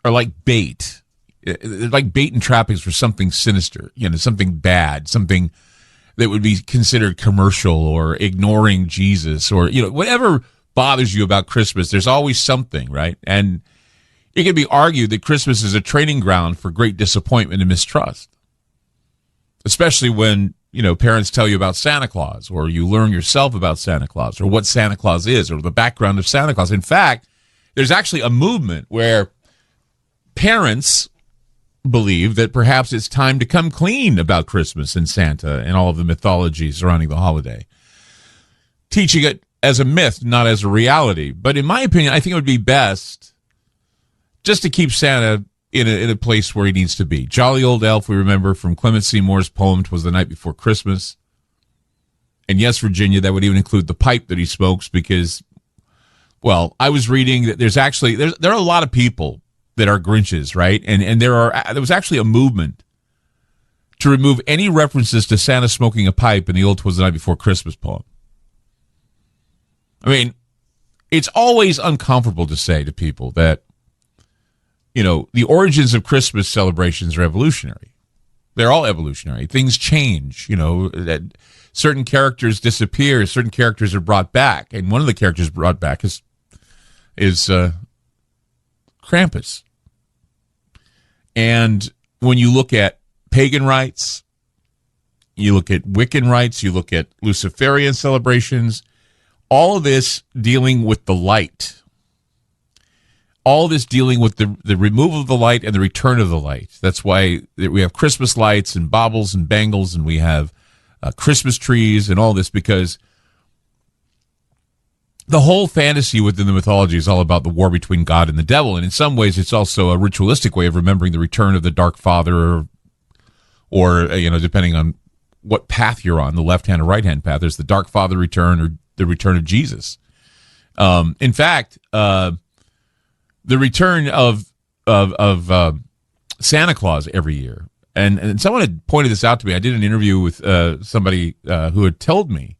are like bait. They're like bait and trappings for something sinister, something bad, something that would be considered commercial or ignoring Jesus or, whatever bothers you about Christmas. There's always something, right? And it can be argued that Christmas is a training ground for great disappointment and mistrust, especially when, parents tell you about Santa Claus, or you learn yourself about Santa Claus, or what Santa Claus is, or the background of Santa Claus. In fact, there's actually a movement where parents believe that perhaps it's time to come clean about Christmas and Santa and all of the mythology surrounding the holiday, teaching it as a myth, not as a reality. But in my opinion, I think it would be best just to keep Santa in a place where he needs to be. Jolly old elf, we remember from Clement Seymour's poem, "'Twas the Night Before Christmas." And yes, Virginia, that would even include the pipe that he smokes because, well, I was reading that there are a lot of people that are Grinches, right? And there was actually a movement to remove any references to Santa smoking a pipe in the old "'Twas the Night Before Christmas" poem. I mean, it's always uncomfortable to say to people that, the origins of Christmas celebrations are evolutionary. They're all evolutionary. Things change, that certain characters disappear, certain characters are brought back, and one of the characters brought back is Krampus. And when you look at pagan rites, you look at Wiccan rites, you look at Luciferian celebrations, all of this dealing with the light. All this dealing with the removal of the light and the return of the light. That's why we have Christmas lights and baubles and bangles, and we have Christmas trees and all this, because the whole fantasy within the mythology is all about the war between God and the devil. And in some ways, it's also a ritualistic way of remembering the return of the Dark Father, or depending on what path you're on, the left-hand or right-hand path. There's the Dark Father return or the return of Jesus. In fact, the return of Santa Claus every year. And someone had pointed this out to me. I did an interview with somebody who had told me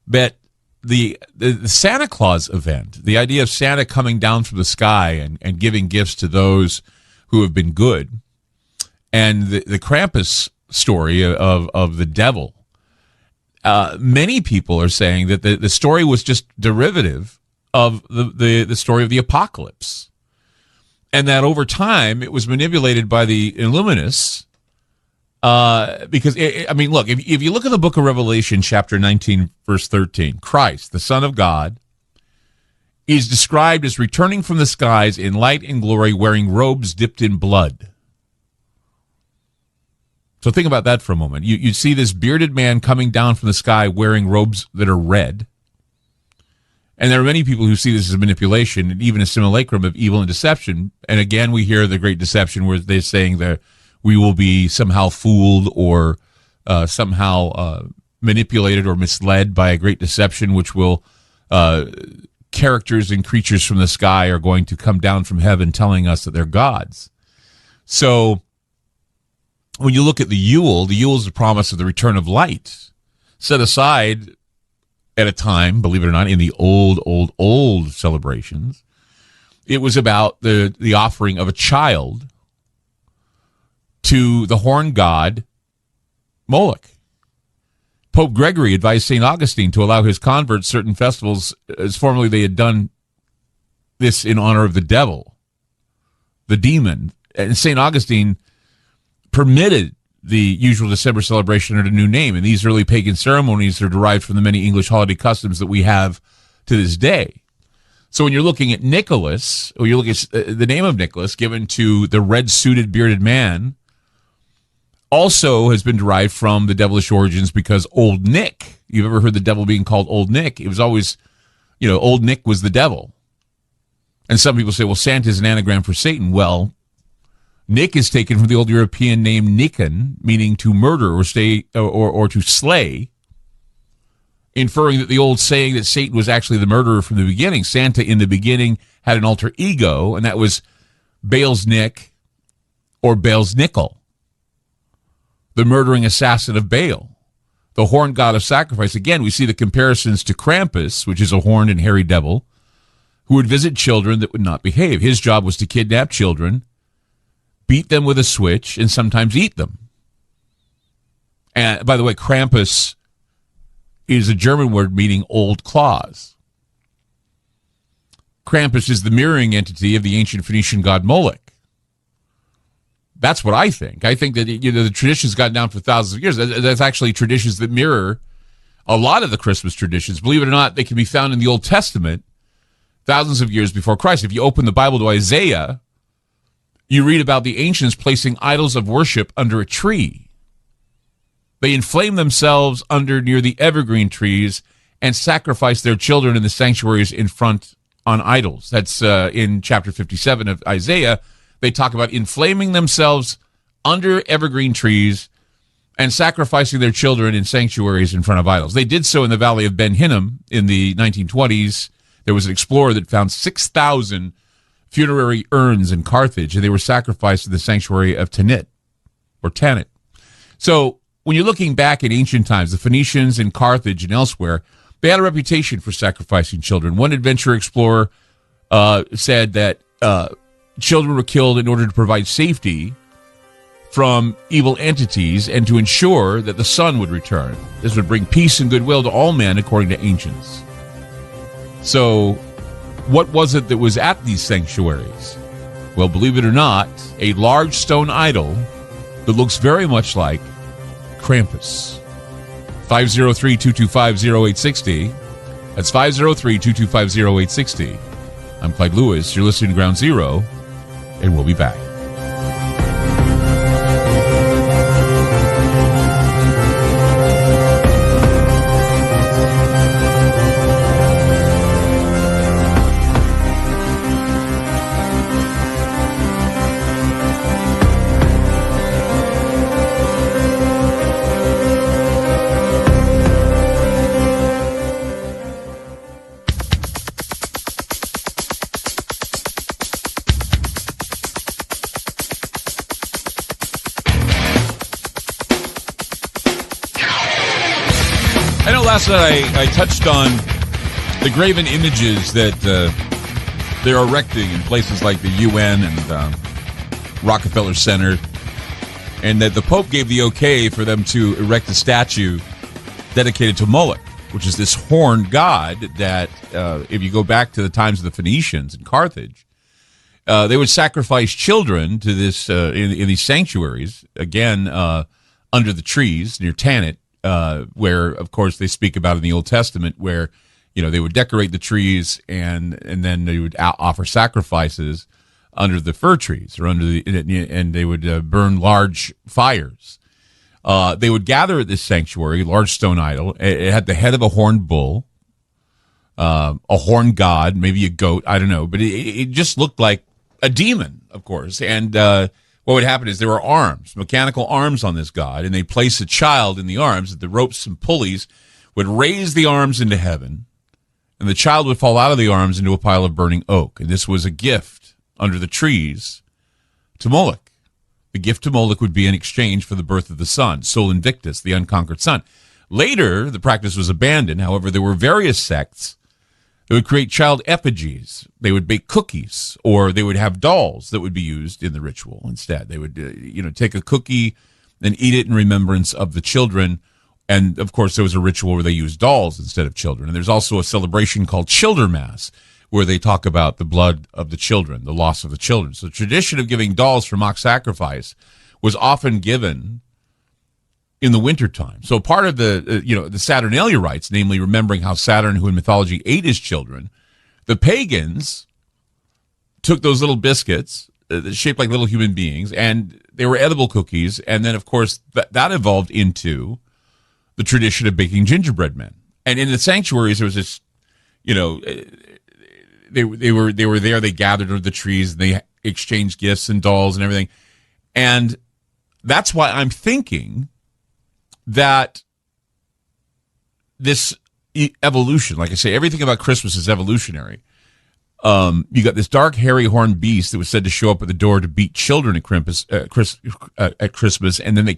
that the Santa Claus event, the idea of Santa coming down from the sky and giving gifts to those who have been good, and the Krampus story of the devil, many people are saying that the story was just derivative of the story of the apocalypse, and that over time it was manipulated by the Illuminists, because look, if you look at the book of Revelation, chapter 19, verse 13, Christ, the Son of God, is described as returning from the skies in light and glory, wearing robes dipped in blood. So think about that for a moment. You see this bearded man coming down from the sky wearing robes that are red. And there are many people who see this as manipulation and even a simulacrum of evil and deception. And again, we hear the great deception where they're saying that we will be somehow fooled or somehow manipulated or misled by a great deception, which will characters and creatures from the sky are going to come down from heaven telling us that they're gods. So when you look at the Yule is the promise of the return of light, set aside at a time, believe it or not, in the old celebrations. It was about the offering of a child to the horn god Moloch. Pope Gregory advised St. Augustine to allow his converts certain festivals, as formerly they had done this in honor of the devil, the demon. And St. Augustine permitted the usual December celebration under a new name. And these early pagan ceremonies are derived from the many English holiday customs that we have to this day. So when you're looking at Nicholas, or you look at the name of Nicholas given to the red-suited bearded man, also has been derived from the devilish origins, because Old Nick, you've ever heard the devil being called Old Nick? It was always, Old Nick was the devil. And some people say, well, Santa is an anagram for Satan. Well, Nick is taken from the old European name Nikon, meaning to murder or to slay, inferring that the old saying that Satan was actually the murderer from the beginning. Santa in the beginning had an alter ego, and that was Baal's Nick or Baal's Nickel, the murdering assassin of Baal, the horned god of sacrifice. Again, we see the comparisons to Krampus, which is a horned and hairy devil, who would visit children that would not behave. His job was to kidnap children, beat them with a switch, and sometimes eat them. And by the way, Krampus is a German word meaning old claws. Krampus is the mirroring entity of the ancient Phoenician god Moloch. That's what I think. I think that the tradition's gotten down for thousands of years. That's actually traditions that mirror a lot of the Christmas traditions. Believe it or not, they can be found in the Old Testament thousands of years before Christ. If you open the Bible to Isaiah, you read about the ancients placing idols of worship under a tree. They inflame themselves near the evergreen trees and sacrifice their children in the sanctuaries in front on idols. That's in chapter 57 of Isaiah. They talk about inflaming themselves under evergreen trees and sacrificing their children in sanctuaries in front of idols. They did so in the Valley of Ben Hinnom in the 1920s. There was an explorer that found 6,000 funerary urns in Carthage, and they were sacrificed in the sanctuary of Tanit. So when you're looking back at ancient times, the Phoenicians in Carthage and elsewhere, they had a reputation for sacrificing children. One adventure explorer said that children were killed in order to provide safety from evil entities and to ensure that the sun would return. This would bring peace and goodwill to all men, according to ancients. So, what was it that was at these sanctuaries? Well, believe it or not, a large stone idol that looks very much like Krampus. 503-225-0860. That's 503-225-0860. I'm Clyde Lewis. You're listening to Ground Zero, and we'll be back. Last night I touched on the graven images that they're erecting in places like the UN and Rockefeller Center, and that the Pope gave the okay for them to erect a statue dedicated to Moloch, which is this horned god that, if you go back to the times of the Phoenicians in Carthage, they would sacrifice children to this in these sanctuaries, again, under the trees near Tanit. Where, of course, they speak about in the Old Testament, where they would decorate the trees and then they would offer sacrifices under the fir trees or and they would burn large fires. They would gather at this sanctuary, large stone idol. It had the head of a horned bull, a horned god, maybe a goat, I don't know, but it just looked like a demon, of course, and what would happen is there were arms, mechanical arms on this god, and they'd place a child in the arms, that the ropes and pulleys would raise the arms into heaven, and the child would fall out of the arms into a pile of burning oak. And this was a gift under the trees to Moloch. The gift to Moloch would be in exchange for the birth of the sun, Sol Invictus, the unconquered sun. Later, the practice was abandoned. However, there were various sects that would create child effigies. They would bake cookies, or they would have dolls that would be used in the ritual instead. They would, take a cookie and eat it in remembrance of the children. And, of course, there was a ritual where they used dolls instead of children. And there's also a celebration called Childermass, where they talk about the blood of the children, the loss of the children. So the tradition of giving dolls for mock sacrifice was often given in the wintertime. So part of the Saturnalia rites, namely remembering how Saturn, who in mythology ate his children, the pagans took those little biscuits shaped like little human beings, and they were edible cookies. And then, of course, that evolved into the tradition of baking gingerbread men. And in the sanctuaries, there was this, they were there. They gathered under the trees, and they exchanged gifts and dolls and everything. And that's why I'm thinking that this evolution, like I say, everything about Christmas is evolutionary. You got this dark, hairy, horned beast that was said to show up at the door to beat children at Christmas, and then he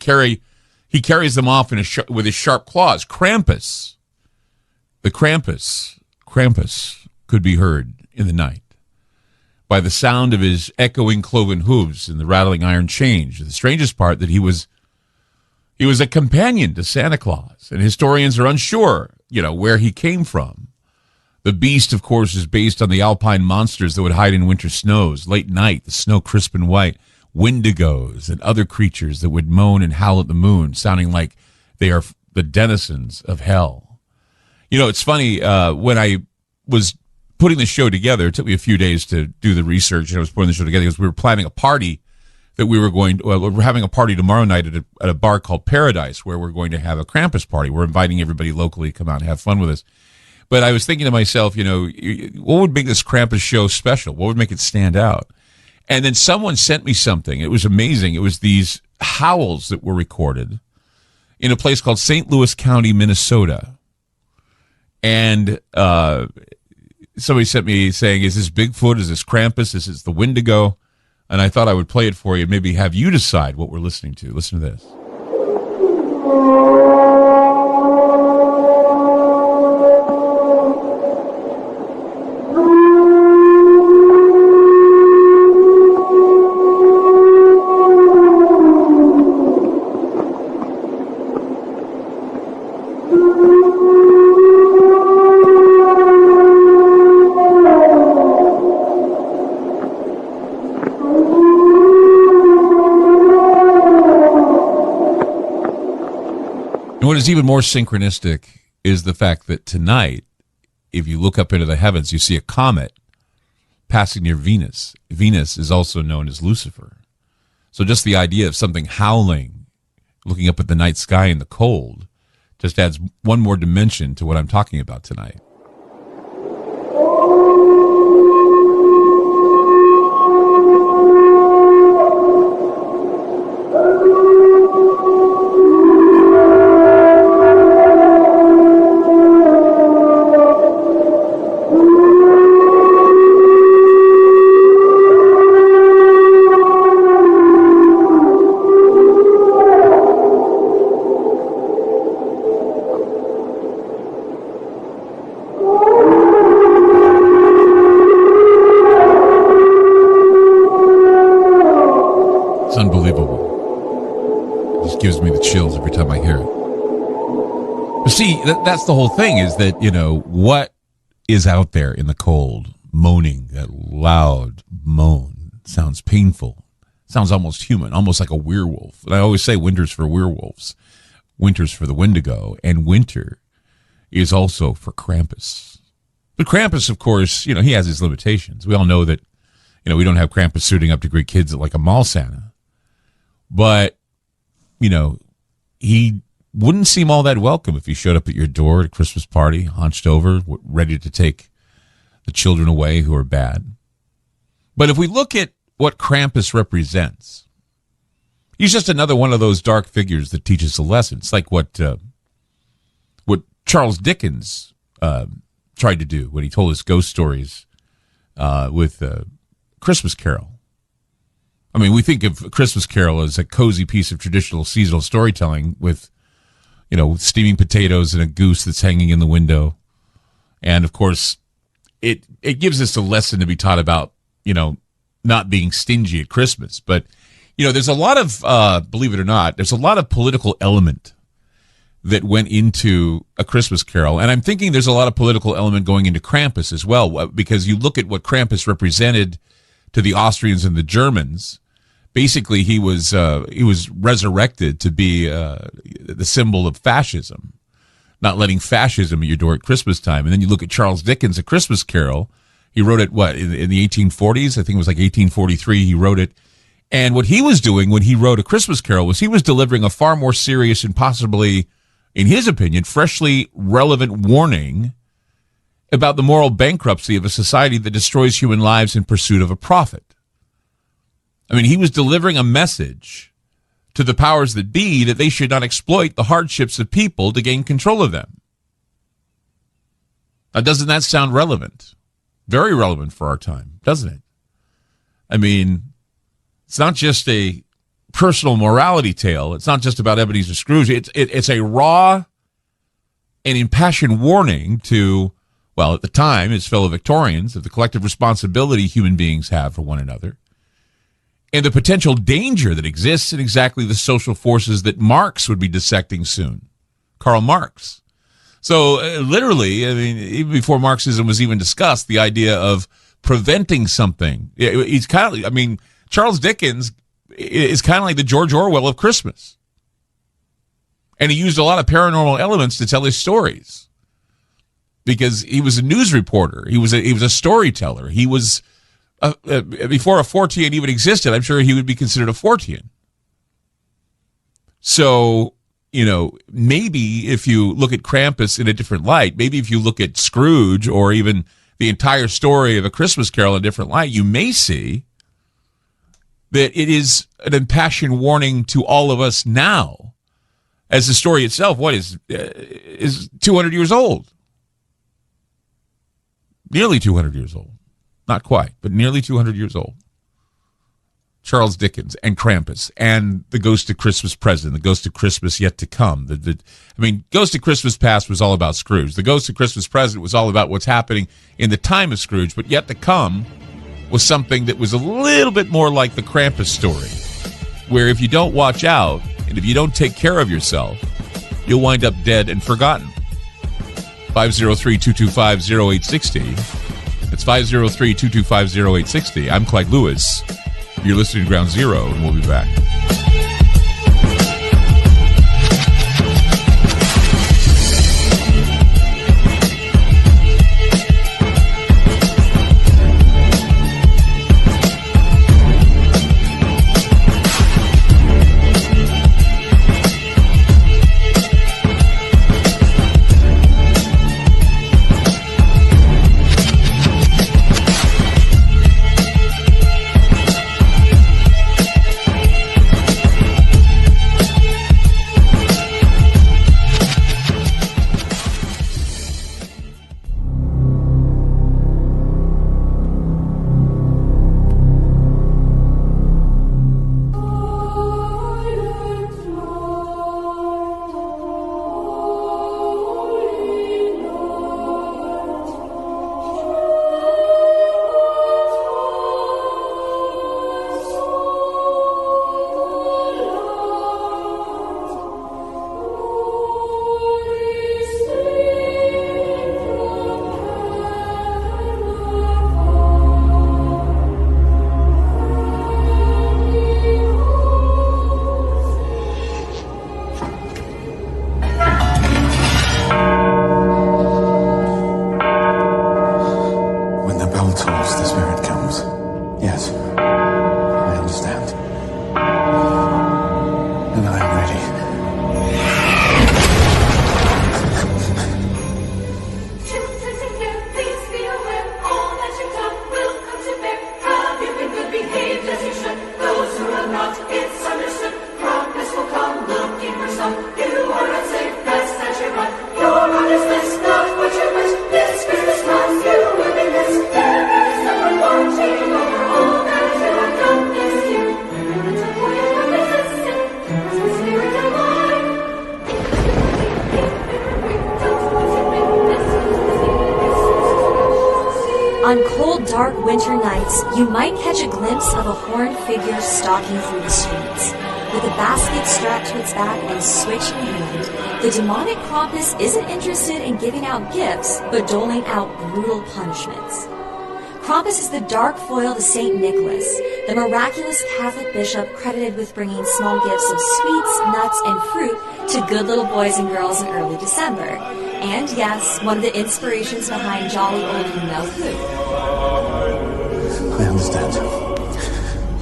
carries them off with his sharp claws. Krampus, the Krampus could be heard in the night by the sound of his echoing cloven hooves and the rattling iron chains. The strangest part that he was a companion to Santa Claus, and historians are unsure, where he came from. The beast, of course, is based on the alpine monsters that would hide in winter snows. Late night, the snow crisp and white, wendigos and other creatures that would moan and howl at the moon, sounding like they are the denizens of hell. It's funny, when I was putting the show together, it took me a few days to do the research, and I was putting the show together because we were planning a party that we're having a party tomorrow night at a bar called Paradise, where we're going to have a Krampus party. We're inviting everybody locally to come out and have fun with us. But I was thinking to myself, what would make this Krampus show special? What would make it stand out? And then someone sent me something. It was amazing. It was these howls that were recorded in a place called St. Louis County, Minnesota. And somebody sent me saying, is this Bigfoot? Is this Krampus? Is this the Wendigo? And I thought I would play it for you and maybe have you decide what we're listening to. Listen to this. what is even more synchronistic is the fact that tonight, if you look up into the heavens, you see a comet passing near Venus. Venus is also known as Lucifer. So just the idea of something howling, looking up at the night sky in the cold, just adds one more dimension to what I'm talking about tonight. Gives me the chills every time I hear it. But see, that's the whole thing, is that, what is out there in the cold, moaning, that loud moan, sounds painful, sounds almost human, almost like a werewolf. And I always say winter's for werewolves, winter's for the Wendigo, and winter is also for Krampus. But Krampus, of course, he has his limitations. We all know that, we don't have Krampus suiting up to greet kids like a mall Santa. But he wouldn't seem all that welcome if he showed up at your door at a Christmas party, hunched over, ready to take the children away who are bad. But if we look at what Krampus represents, he's just another one of those dark figures that teaches a lesson. It's like what Charles Dickens tried to do when he told his ghost stories with Christmas Carol. I mean, we think of Christmas Carol as a cozy piece of traditional seasonal storytelling with, steaming potatoes and a goose that's hanging in the window. And, of course, it gives us a lesson to be taught about, not being stingy at Christmas. But, there's a lot of, believe it or not, there's a lot of political element that went into A Christmas Carol. And I'm thinking there's a lot of political element going into Krampus as well, because you look at what Krampus represented to the Austrians and the Germans. Basically, he was resurrected to be the symbol of fascism, not letting fascism at your door at Christmas time. And then you look at Charles Dickens' A Christmas Carol. He wrote it, in the 1840s? I think it was like 1843 he wrote it. And what he was doing when he wrote A Christmas Carol was he was delivering a far more serious and possibly, in his opinion, freshly relevant warning about the moral bankruptcy of a society that destroys human lives in pursuit of a profit. I mean, he was delivering a message to the powers that be that they should not exploit the hardships of people to gain control of them. Now, doesn't that sound relevant? Very relevant for our time, doesn't it? I mean, it's not just a personal morality tale. It's not just about Ebenezer Scrooge. It's a raw and impassioned warning to, well, at the time, his fellow Victorians, of the collective responsibility human beings have for one another, and the potential danger that exists in exactly the social forces that Marx would be dissecting soon. Karl Marx. So literally, I mean, even before Marxism was even discussed, the idea of preventing something. He's kind of, I mean, Charles Dickens is kind of like the George Orwell of Christmas. And he used a lot of paranormal elements to tell his stories. Because he was a news reporter, he was a storyteller. He was before a Fortean even existed. I'm sure he would be considered a Fortean. So, maybe if you look at Krampus in a different light, maybe if you look at Scrooge or even the entire story of A Christmas Carol in a different light, you may see that it is an impassioned warning to all of us now, as the story itself, is 200 years old. Nearly 200 years old. Not quite, but nearly 200 years old. Charles Dickens and Krampus and the Ghost of Christmas Present, the Ghost of Christmas Yet to Come. Ghost of Christmas Past was all about Scrooge. The Ghost of Christmas Present was all about what's happening in the time of Scrooge, but Yet to Come was something that was a little bit more like the Krampus story, where if you don't watch out and if you don't take care of yourself, you'll wind up dead and forgotten. 503-225-0860. It's 503-225-0860. I'm Clyde Lewis. You're listening to Ground Zero, and we'll be back. course the spirit comes. Yes, I understand. And I am ready. On cold, dark winter nights, you might catch a glimpse of a horned figure stalking through the streets. With a basket strapped to its back and switch in hand, the demonic Krampus isn't interested in giving out gifts, but doling out brutal punishments. Krampus is the dark foil to St. Nicholas, the miraculous Catholic bishop credited with bringing small gifts of sweets, nuts, and fruit to good little boys and girls in early December. And yes, one of the inspirations behind jolly old you-know-who. I understand.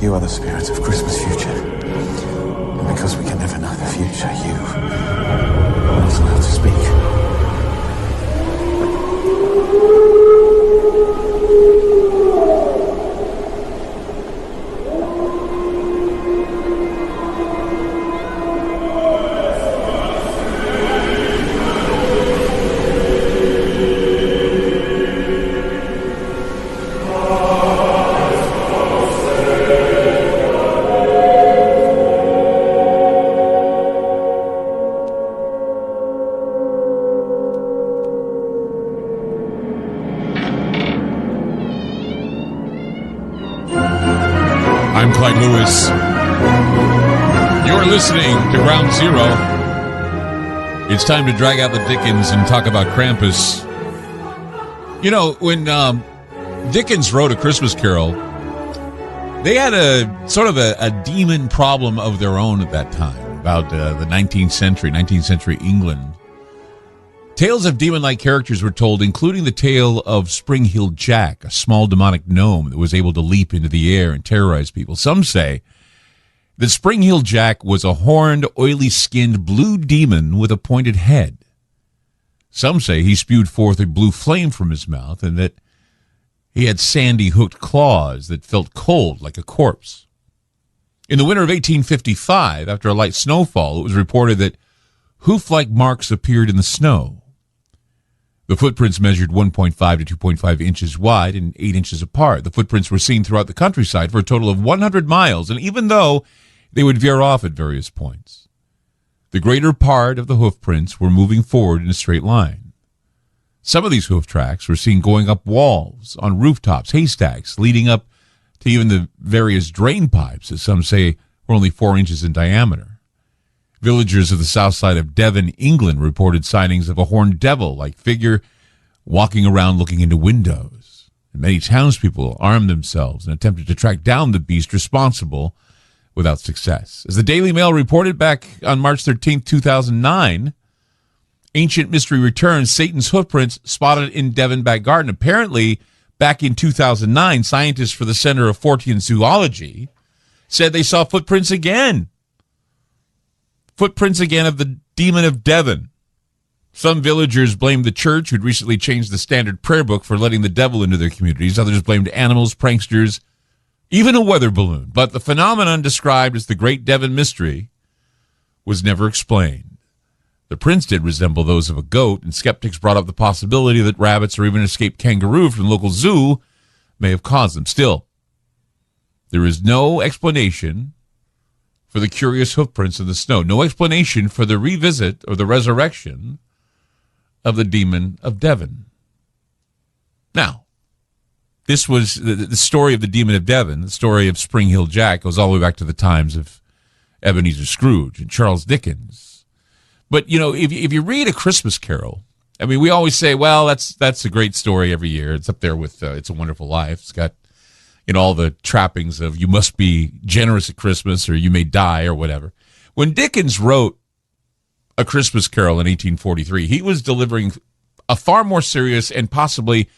You are the spirit of Christmas future. And because we can never know the future, you are not allowed to speak. I'm Clyde Lewis. You're listening to Ground Zero. It's time to drag out the Dickens and talk about Krampus. You know, when Dickens wrote A Christmas Carol, they had a sort of a demon problem of their own at that time, about the 19th century England. Tales of demon-like characters were told, including the tale of Spring-Heeled Jack, a small demonic gnome that was able to leap into the air and terrorize people. Some say that Spring-Heeled Jack was a horned, oily-skinned blue demon with a pointed head. Some say he spewed forth a blue flame from his mouth and that he had sandy, hooked claws that felt cold like a corpse. In the winter of 1855, after a light snowfall, it was reported that hoof-like marks appeared in the snow. The footprints measured 1.5 to 2.5 inches wide and 8 inches apart. The footprints were seen throughout the countryside for a total of 100 miles, and even though they would veer off at various points, the greater part of the hoofprints were moving forward in a straight line. Some of these hoof tracks were seen going up walls, on rooftops, haystacks, leading up to even the various drain pipes that some say were only 4 inches in diameter. Villagers of the south side of Devon, England, reported sightings of a horned devil-like figure walking around looking into windows. And many townspeople armed themselves and attempted to track down the beast responsible without success. As the Daily Mail reported back on March 13, 2009, Ancient Mystery returns, Satan's hoofprints spotted in Devon back garden. Apparently, back in 2009, scientists for the Center of Fortean Zoology said they saw footprints again. Footprints again of the demon of Devon. Some villagers blamed the church, who'd recently changed the standard prayer book, for letting the devil into their communities. Others blamed animals, pranksters, even a weather balloon. But the phenomenon described as the Great Devon Mystery was never explained. The prints did resemble those of a goat, and skeptics brought up the possibility that rabbits or even an escaped kangaroo from the local zoo may have caused them. Still, there is no explanation for the curious hoofprints in the snow. No explanation for the revisit or the resurrection of the demon of Devon. Now, this was the story of the demon of Devon. The story of Spring-Heeled Jack goes all the way back to the times of Ebenezer Scrooge and Charles Dickens. But, you know, if you read A Christmas Carol, I mean, we always say, well, that's a great story every year. It's up there with It's a Wonderful Life. It's got, you know, all the trappings of you must be generous at Christmas or you may die or whatever. When Dickens wrote A Christmas Carol in 1843, he was delivering a far more serious and possibly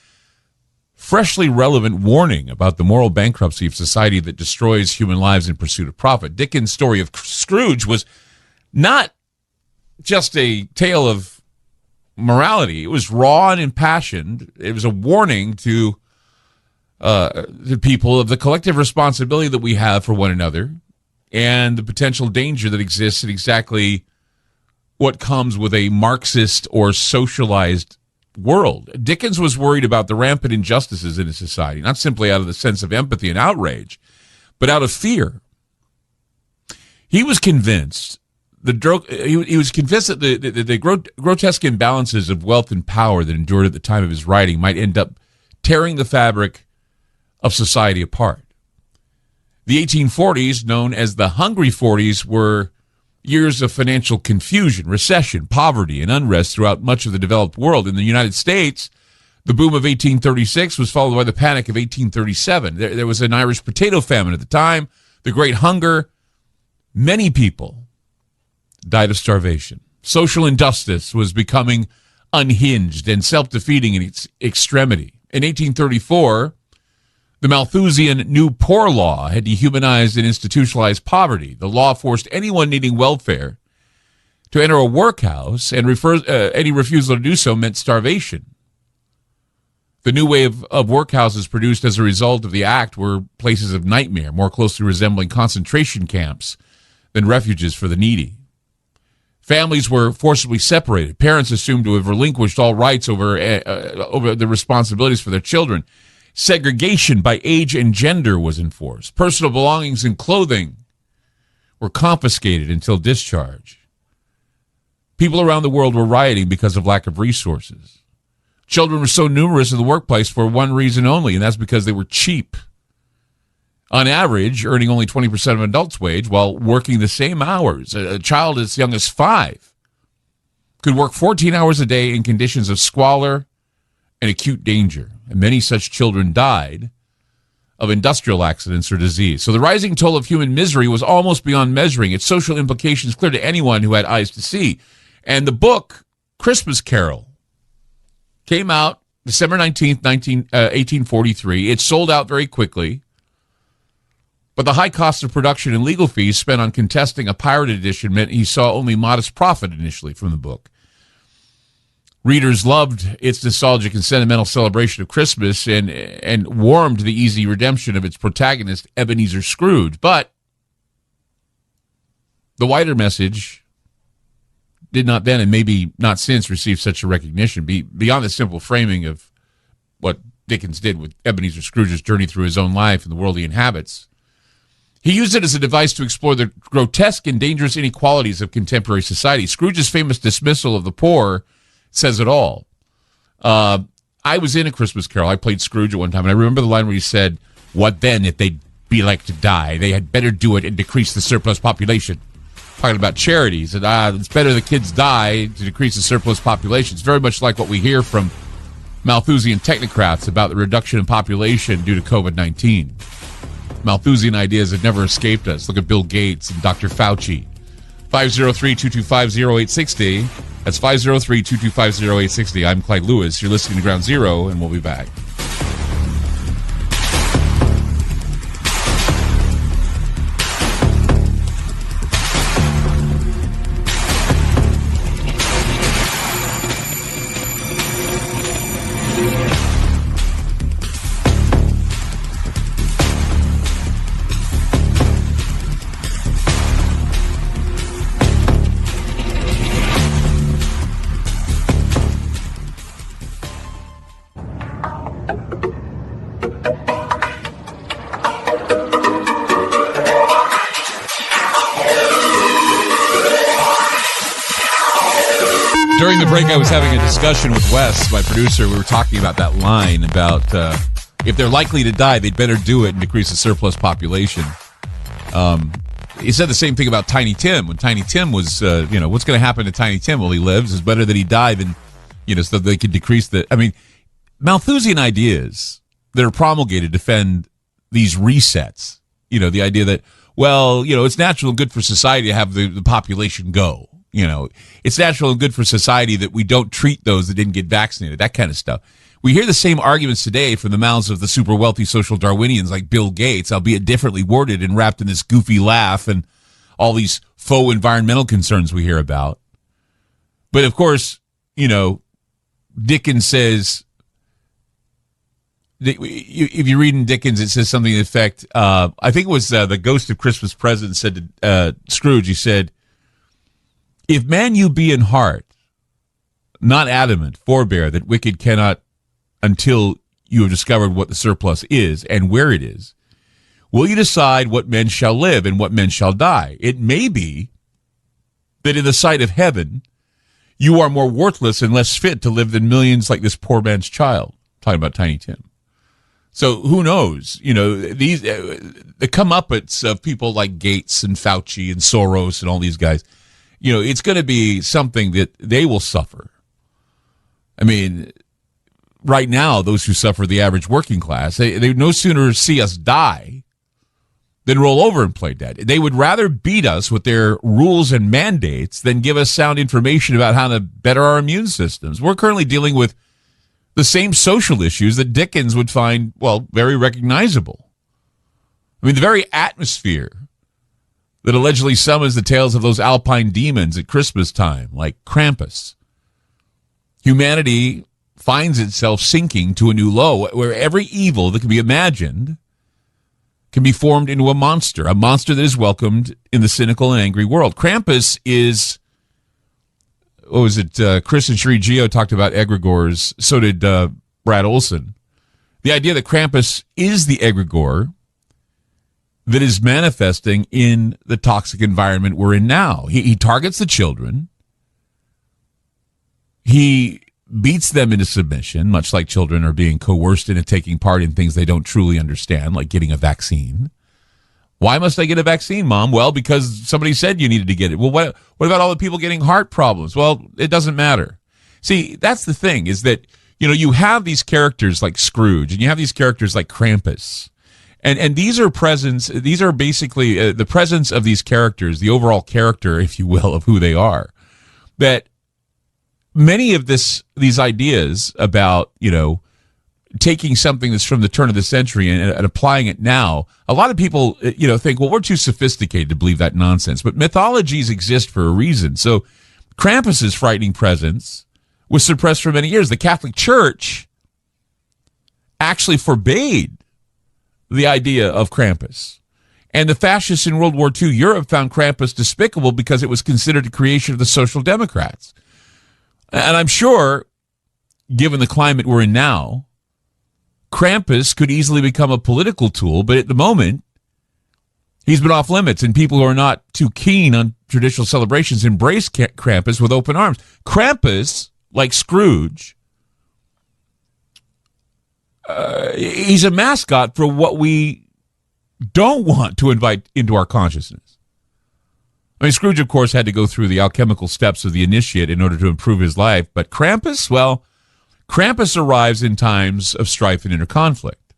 freshly relevant warning about the moral bankruptcy of society that destroys human lives in pursuit of profit. Dickens' story of Scrooge was not just a tale of morality. It was raw and impassioned. It was a warning to the people of the collective responsibility that we have for one another and the potential danger that exists in exactly what comes with a Marxist or socialized world. Dickens was worried about the rampant injustices in his society, not simply out of the sense of empathy and outrage, but out of fear. He was convinced he was convinced that the grotesque imbalances of wealth and power that endured at the time of his writing might end up tearing the fabric of society apart. The 1840s, known as the Hungry 40s, were years of financial confusion, recession, poverty, and unrest throughout much of the developed world. In the United States, the boom of 1836 was followed by the Panic of 1837. There was an Irish potato famine at the time, the Great Hunger. Many people died of starvation. Social injustice was becoming unhinged and self-defeating in its extremity. In 1834, the Malthusian New Poor Law had dehumanized and institutionalized poverty. The law forced anyone needing welfare to enter a workhouse, and any refusal to do so meant starvation. The new wave of workhouses produced as a result of the act were places of nightmare, more closely resembling concentration camps than refuges for the needy. Families were forcibly separated. Parents assumed to have relinquished all rights over the responsibilities for their children. Segregation by age and gender was enforced. Personal belongings and clothing were confiscated until discharge. People around the world were rioting because of lack of resources. Children were so numerous in the workplace for one reason only, and that's because they were cheap. On average, earning only 20% of an adult's wage while working the same hours. A child as young as 5 could work 14 hours a day in conditions of squalor and acute danger. And many such children died of industrial accidents or disease. So the rising toll of human misery was almost beyond measuring. Its social implications clear to anyone who had eyes to see. And the book, Christmas Carol, came out December 19th, 1843. It sold out very quickly. But the high cost of production and legal fees spent on contesting a pirated edition meant he saw only modest profit initially from the book. Readers loved its nostalgic and sentimental celebration of Christmas and warmed the easy redemption of its protagonist, Ebenezer Scrooge. But the wider message did not then, and maybe not since, receive such a recognition. Beyond the simple framing of what Dickens did with Ebenezer Scrooge's journey through his own life and the world he inhabits, he used it as a device to explore the grotesque and dangerous inequalities of contemporary society. Scrooge's famous dismissal of the poor says it all. I was in A Christmas Carol. I played Scrooge at one time, and I remember the line where he said, "What then if they'd be like to die? They had better do it and decrease the surplus population." Talking about charities, and it's better the kids die to decrease the surplus population. It's very much like what we hear from Malthusian technocrats about the reduction in population due to COVID-19. Malthusian ideas have never escaped us. Look at Bill Gates and Dr. Fauci. 503-225-0860. That's 503-225-0860. I'm Clyde Lewis. You're listening to Ground Zero, and we'll be back. During the break, I was having a discussion with Wes, my producer. We were talking about that line about if they're likely to die, they'd better do it and decrease the surplus population. He said the same thing about Tiny Tim. When Tiny Tim was, what's going to happen to Tiny Tim? Well, he lives. It's better that he die than, so that they could decrease the... I mean, Malthusian ideas that are promulgated defend these resets. The idea that, well, it's natural and good for society to have the population go. It's natural and good for society that we don't treat those that didn't get vaccinated, that kind of stuff. We hear the same arguments today from the mouths of the super wealthy social Darwinians like Bill Gates, albeit differently worded and wrapped in this goofy laugh and all these faux environmental concerns we hear about. But of course, Dickens says, if you read in Dickens, it says something to the effect, I think it was the Ghost of Christmas Present said to Scrooge, he said, "If man you be in heart, not adamant, forbear that wicked cannot until you have discovered what the surplus is and where it is, will you decide what men shall live and what men shall die? It may be that in the sight of heaven, you are more worthless and less fit to live than millions like this poor man's child." Talking about Tiny Tim. So who knows? These the comeuppance of people like Gates and Fauci and Soros and all these guys, it's going to be something that they will suffer. I mean, right now, those who suffer, the average working class, they no sooner see us die than roll over and play dead. They would rather beat us with their rules and mandates than give us sound information about how to better our immune systems. We're currently dealing with the same social issues that Dickens would find, very recognizable. I mean, the very atmosphere that allegedly summons the tales of those alpine demons at Christmas time, like Krampus. Humanity finds itself sinking to a new low where every evil that can be imagined can be formed into a monster that is welcomed in the cynical and angry world. Krampus is, Chris and Sheree Geo talked about egregores, so did Brad Olson. The idea that Krampus is the egregore that is manifesting in the toxic environment we're in now. He targets the children. He beats them into submission, much like children are being coerced into taking part in things they don't truly understand, like getting a vaccine. Why must I get a vaccine, Mom? Well, because somebody said you needed to get it. Well, what about all the people getting heart problems? Well, it doesn't matter. See, that's the thing, is that, you have these characters like Scrooge, and you have these characters like Krampus. And these are basically the presence of these characters, the overall character, if you will, of who they are. That many of these ideas about, taking something that's from the turn of the century and applying it now, a lot of people, think, well, we're too sophisticated to believe that nonsense. But mythologies exist for a reason. So Krampus's frightening presence was suppressed for many years. The Catholic Church actually forbade the idea of Krampus. And the fascists in World War II Europe found Krampus despicable because it was considered a creation of the Social Democrats. And I'm sure, given the climate we're in now, Krampus could easily become a political tool, but at the moment, he's been off limits, and people who are not too keen on traditional celebrations embrace Krampus with open arms. Krampus, like Scrooge, he's a mascot for what we don't want to invite into our consciousness. I mean, Scrooge, of course, had to go through the alchemical steps of the initiate in order to improve his life. But Krampus, well, Krampus arrives in times of strife and inner conflict.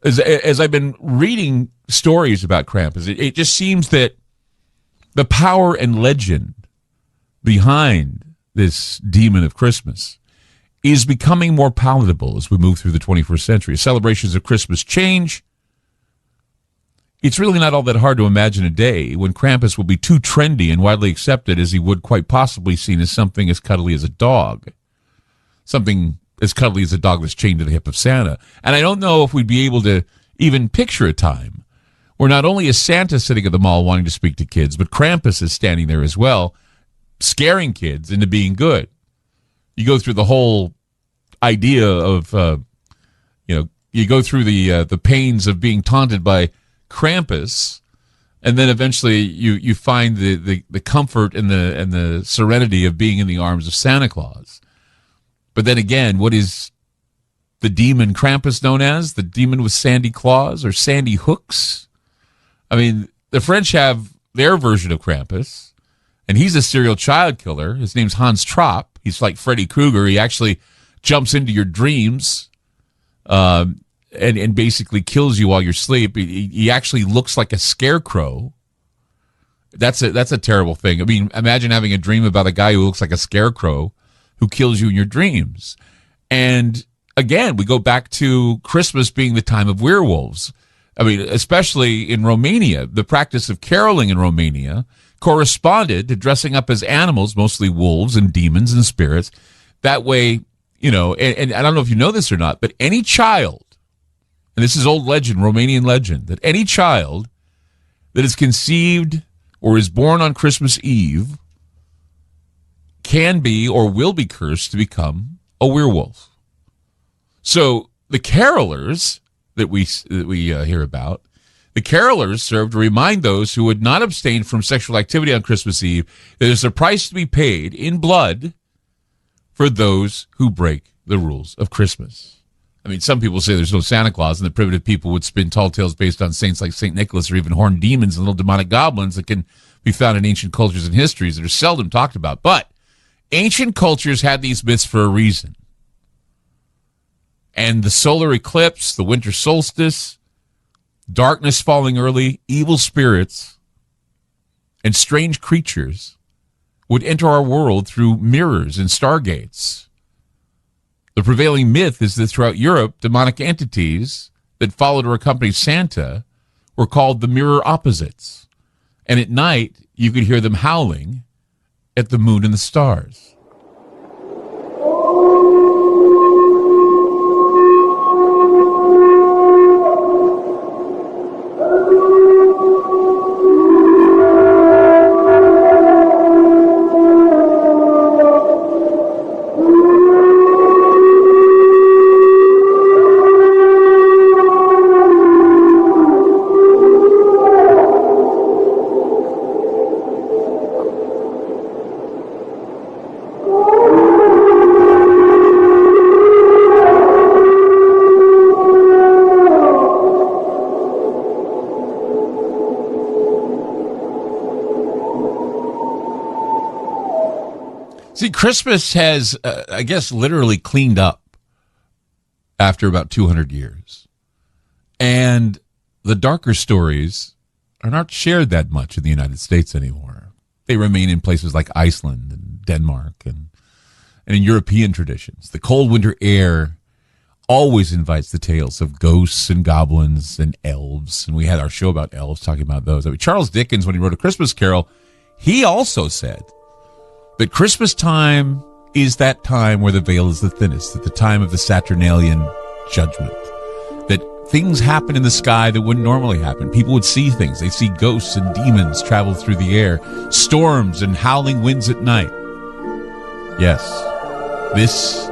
As I've been reading stories about Krampus, it just seems that the power and legend behind this demon of Christmas is becoming more palatable as we move through the 21st century. Celebrations of Christmas change. It's really not all that hard to imagine a day when Krampus will be too trendy and widely accepted as he would quite possibly seen as something as cuddly as a dog. Something as cuddly as a dog that's chained to the hip of Santa. And I don't know if we'd be able to even picture a time where not only is Santa sitting at the mall wanting to speak to kids, but Krampus is standing there as well, scaring kids into being good. You go through the whole idea of, you go through the pains of being taunted by Krampus, and then eventually you find the comfort and the serenity of being in the arms of Santa Claus. But then again, what is the demon Krampus known as? The demon with sandy claws or sandy hooks? I mean, the French have their version of Krampus, and he's a serial child killer. His name's Hans Trapp. He's like Freddy Krueger. He actually jumps into your dreams and basically kills you while you're asleep. He actually looks like a scarecrow. That's a terrible thing. I mean, imagine having a dream about a guy who looks like a scarecrow who kills you in your dreams. And again, we go back to Christmas being the time of werewolves. I mean, especially in Romania, the practice of caroling in Romania corresponded to dressing up as animals, mostly wolves and demons and spirits. That way, you know, and I don't know if you know this or not, but any child, and this is old legend, Romanian legend, that any child that is conceived or is born on Christmas Eve can be or will be cursed to become a werewolf. So the carolers that we hear about, the carolers serve to remind those who would not abstain from sexual activity on Christmas Eve that there's a price to be paid in blood for those who break the rules of Christmas. I mean, some people say there's no Santa Claus, and the primitive people would spin tall tales based on saints like St. Nicholas or even horned demons and little demonic goblins that can be found in ancient cultures and histories that are seldom talked about. But ancient cultures had these myths for a reason. And the solar eclipse, the winter solstice, darkness falling early, evil spirits, and strange creatures would enter our world through mirrors and stargates. The prevailing myth is that throughout Europe, demonic entities that followed or accompanied Santa were called the mirror opposites. And at night, you could hear them howling at the moon and the stars. See, Christmas has, I guess, literally cleaned up after about 200 years. And the darker stories are not shared that much in the United States anymore. They remain in places like Iceland and Denmark and in European traditions. The cold winter air always invites the tales of ghosts and goblins and elves. And we had our show about elves, talking about those. I mean, Charles Dickens, when he wrote A Christmas Carol, he also said that Christmas time is that time where the veil is the thinnest, at the time of the Saturnalian judgment. That things happen in the sky that wouldn't normally happen. People would see things. They'd see ghosts and demons travel through the air, storms and howling winds at night. Yes, this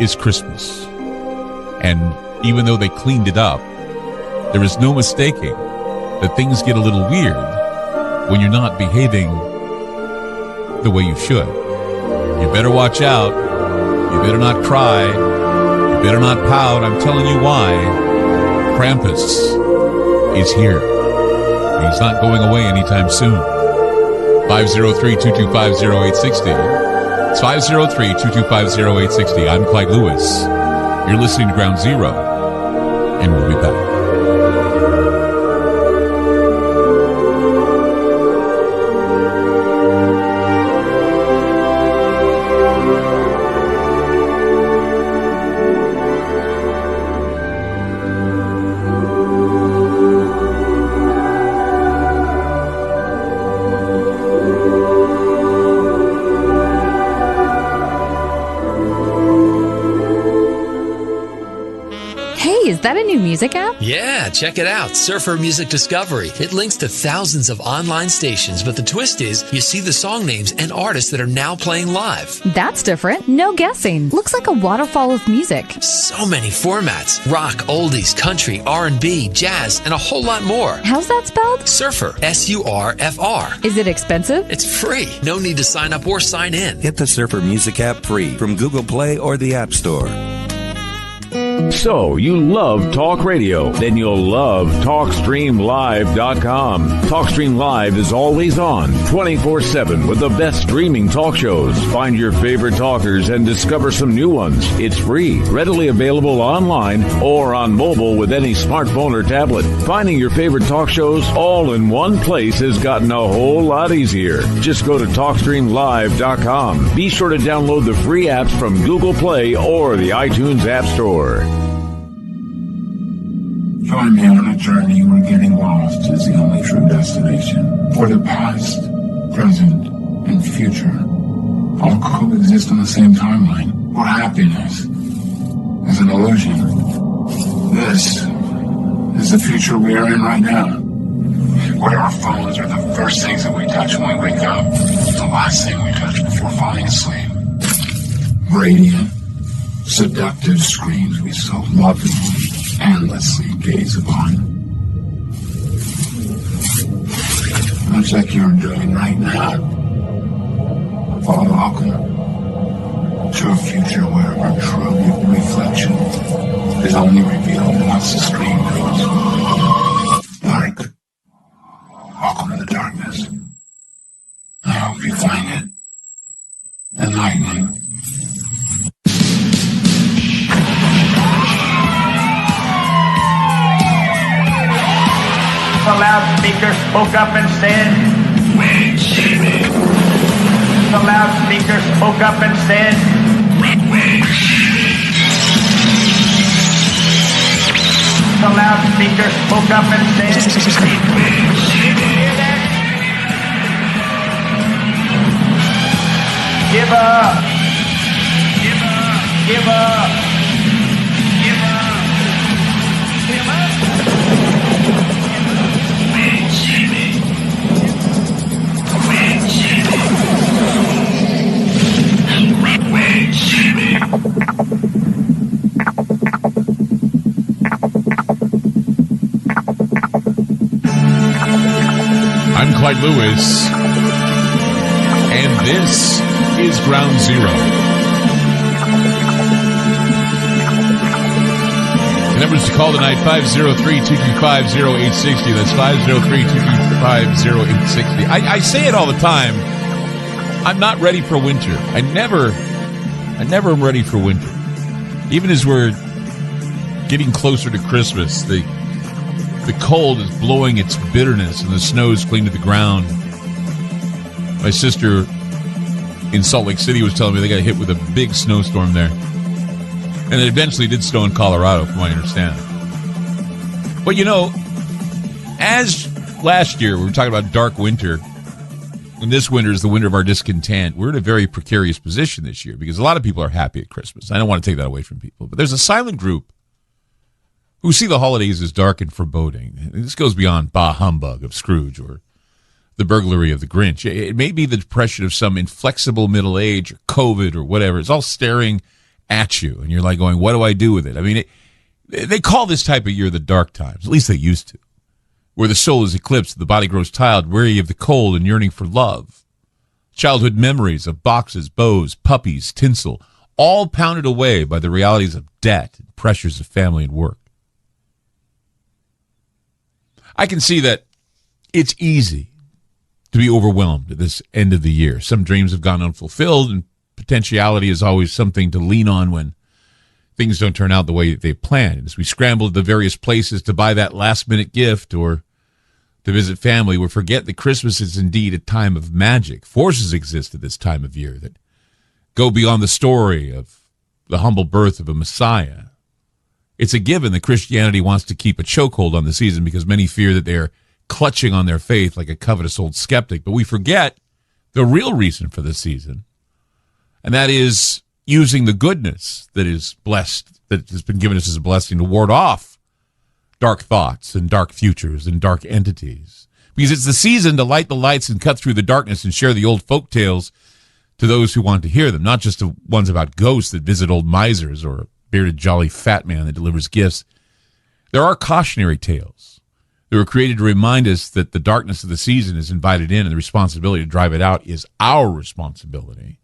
is Christmas. And even though they cleaned it up, there is no mistaking that things get a little weird when you're not behaving the way you should. You better watch out. You better not cry. You better not pout. I'm telling you why. Krampus is here. He's not going away anytime soon. 503-225-0860. It's 503-225-0860. I'm Clyde Lewis. You're listening to Ground Zero, and we'll be back. Is that a new music app? Yeah, check it out. Surfer Music Discovery. It links to thousands of online stations, but the twist is you see the song names and artists that are now playing live. That's different. No guessing. Looks like a waterfall of music. So many formats. Rock, oldies, country, R&B, jazz, and a whole lot more. How's that spelled? Surfer. S-U-R-F-R. Is it expensive? It's free. No need to sign up or sign in. Get the Surfer Music app free from Google Play or the App Store. So, you love talk radio? Then you'll love TalkStreamLive.com. TalkStream Live is always on, 24/7, with the best streaming talk shows. Find your favorite talkers and discover some new ones. It's free, readily available online or on mobile with any smartphone or tablet. Finding your favorite talk shows all in one place has gotten a whole lot easier. Just go to TalkStreamLive.com. Be sure to download the free apps from Google Play or the iTunes App Store. Join me on a journey where getting lost is the only true destination. For the past, present, and future all coexist on the same timeline. Where happiness is an illusion. This is the future we are in right now. Where our phones are the first things that we touch when we wake up, the last thing we touch before falling asleep. Radiant, seductive screens we so lovingly, endlessly gaze upon. Much like you're doing right now. Welcome to a future where our true reflection is only revealed once the screen goes dark. Welcome to the darkness. I hope you find it enlightening. The loudspeaker spoke up and said, "Wait, Jimmy." The loudspeaker spoke up and said, "Wait, Jimmy." The loudspeaker spoke up and said, "Wait, Jimmy." Give up. Give up. Give up. Give up. Give up. Wait, Jimmy. Wait, Jimmy. Wait, Jimmy. I'm Clyde Lewis, and this is Ground Zero. The numbers to call tonight, 503-225-0860. That's 503-225-0860. I say it all the time. I'm not ready for winter. I never am ready for winter. Even as we're getting closer to Christmas, the cold is blowing its bitterness and the snow's clean to the ground. My sister in Salt Lake City was telling me they got hit with a big snowstorm there. And it eventually did snow in Colorado, from what I understand. But, as last year we were talking about dark winter, and this winter is the winter of our discontent, we're in a very precarious position this year because a lot of people are happy at Christmas. I don't want to take that away from people. But there's a silent group who see the holidays as dark and foreboding. And this goes beyond bah humbug of Scrooge or the burglary of the Grinch. It may be the depression of some inflexible middle age or COVID or whatever. It's all staring at you, and you're like going, what do I do with it? I mean, they call this type of year the dark times. At least they used to. Where the soul is eclipsed, the body grows tired, weary of the cold and yearning for love. Childhood memories of boxes, bows, puppies, tinsel, all pounded away by the realities of debt and pressures of family and work. I can see that it's easy to be overwhelmed at this end of the year. Some dreams have gone unfulfilled, and potentiality is always something to lean on when things don't turn out the way they've planned. As we scramble to the various places to buy that last-minute gift or to visit family, we forget that Christmas is indeed a time of magic. Forces exist at this time of year that go beyond the story of the humble birth of a Messiah. It's a given that Christianity wants to keep a chokehold on the season because many fear that they're clutching on their faith like a covetous old skeptic. But we forget the real reason for this season, and that is using the goodness that is blessed, that has been given us as a blessing to ward off dark thoughts and dark futures and dark entities. Because it's the season to light the lights and cut through the darkness and share the old folk tales to those who want to hear them, not just the ones about ghosts that visit old misers or a bearded jolly fat man that delivers gifts. There are cautionary tales that were created to remind us that the darkness of the season is invited in and the responsibility to drive it out is our responsibility.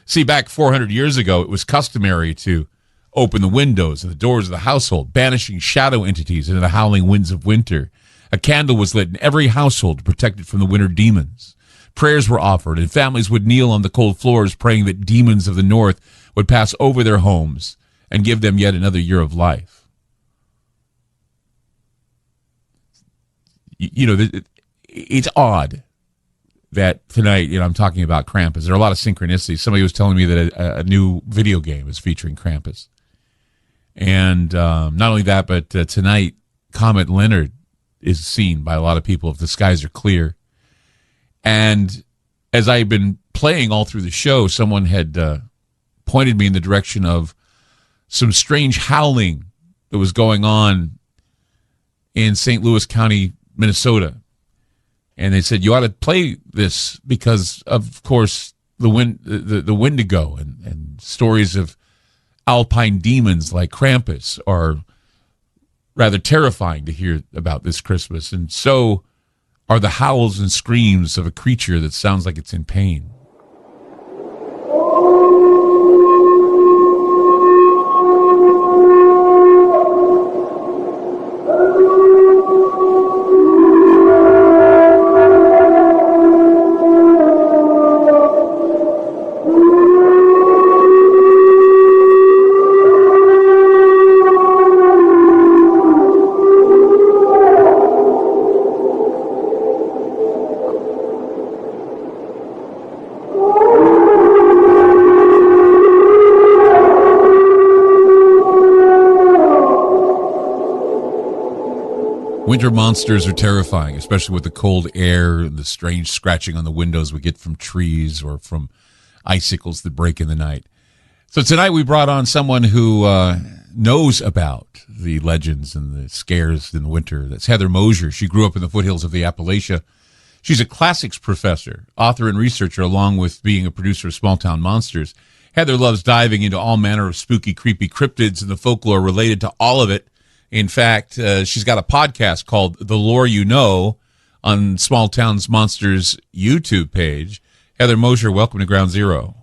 See, back 400 years ago, it was customary to open the windows and the doors of the household, banishing shadow entities into the howling winds of winter. A candle was lit in every household to protect it from the winter demons. Prayers were offered, and families would kneel on the cold floors praying that demons of the north would pass over their homes and give them yet another year of life. You know, it's odd that tonight, you know, I'm talking about Krampus. There are a lot of synchronicities. Somebody was telling me that a new video game is featuring Krampus. And not only that, but tonight, Comet Leonard is seen by a lot of people if the skies are clear. And as I've been playing all through the show, someone had pointed me in the direction of some strange howling that was going on in St. Louis County, Minnesota. And they said, you ought to play this because, of course, the Wendigo and stories of alpine demons like Krampus are rather terrifying to hear about this Christmas. And so are the howls and screams of a creature that sounds like it's in pain. Winter monsters are terrifying, especially with the cold air and the strange scratching on the windows we get from trees or from icicles that break in the night. So tonight we brought on someone who knows about the legends and the scares in the winter. That's Heather Mosier. She grew up in the foothills of the Appalachia. She's a classics professor, author, and researcher, along with being a producer of Small Town Monsters. Heather loves diving into all manner of spooky, creepy cryptids and the folklore related to all of it. In fact, she's got a podcast called The Lore You Know on Small Towns Monsters YouTube page. Heather Mosier, welcome to Ground Zero.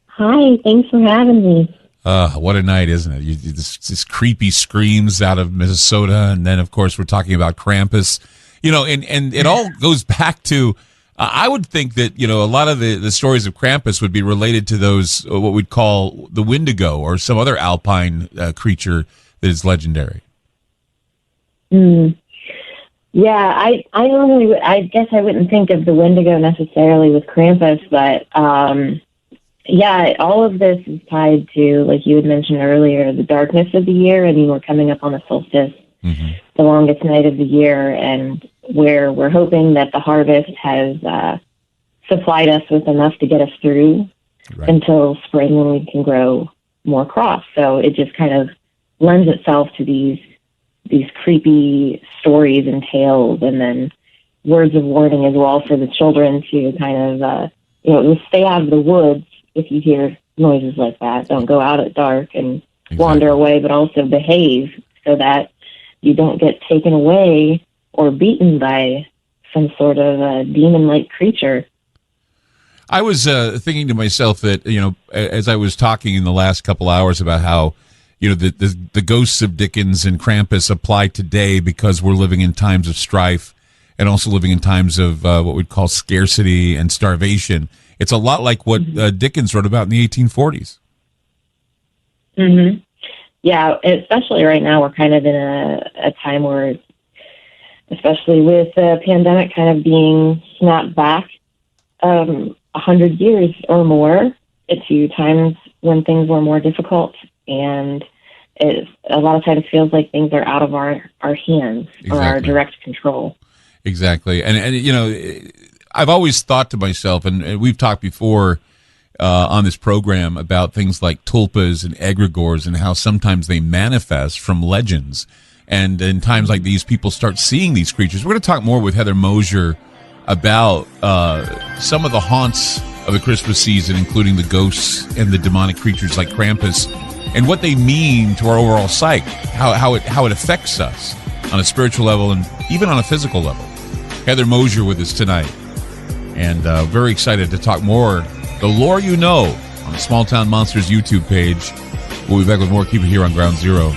Hi, thanks for having me. What a night, isn't it? This creepy screams out of Minnesota, and then, of course, we're talking about Krampus. You know, and it all goes back to, I would think that, you know, a lot of the stories of Krampus would be related to those, what we'd call the Wendigo or some other alpine creature that is legendary. Yeah, I guess I wouldn't think of the Wendigo necessarily with Krampus, but yeah, all of this is tied to, like you had mentioned earlier, the darkness of the year. I mean, we're coming up on the solstice, the longest night of the year, and where we're hoping that the harvest has supplied us with enough to get us through until spring when we can grow more crops. So it just kind of lends itself to these creepy stories and tales, and then words of warning as well for the children to kind of, you know, stay out of the woods if you hear noises like that. Don't go out at dark and wander away, but also behave so that you don't get taken away or beaten by some sort of demon-like creature. I was thinking to myself that, you know, as I was talking in the last couple hours about how, you know, the ghosts of Dickens and Krampus apply today because we're living in times of strife and also living in times of what we'd call scarcity and starvation. It's a lot like what Dickens wrote about in the 1840s. Yeah, especially right now, we're kind of in a time where, especially with the pandemic kind of being snapped back 100 years or more to times when things were more difficult, and it a lot of times feels like things are out of our hands or our direct control. Exactly. And you know, I've always thought to myself, and we've talked before on this program about things like tulpas and egregores and how sometimes they manifest from legends. And in times like these, people start seeing these creatures. We're going to talk more with Heather Mosier about some of the haunts of the Christmas season, including the ghosts and the demonic creatures like Krampus, and what they mean to our overall psyche, how it affects us on a spiritual level and even on a physical level. Heather Mosier with us tonight, and very excited to talk more. The Lore You Know on the Small Town Monsters YouTube page. We'll be back with more. Keep it here on Ground Zero.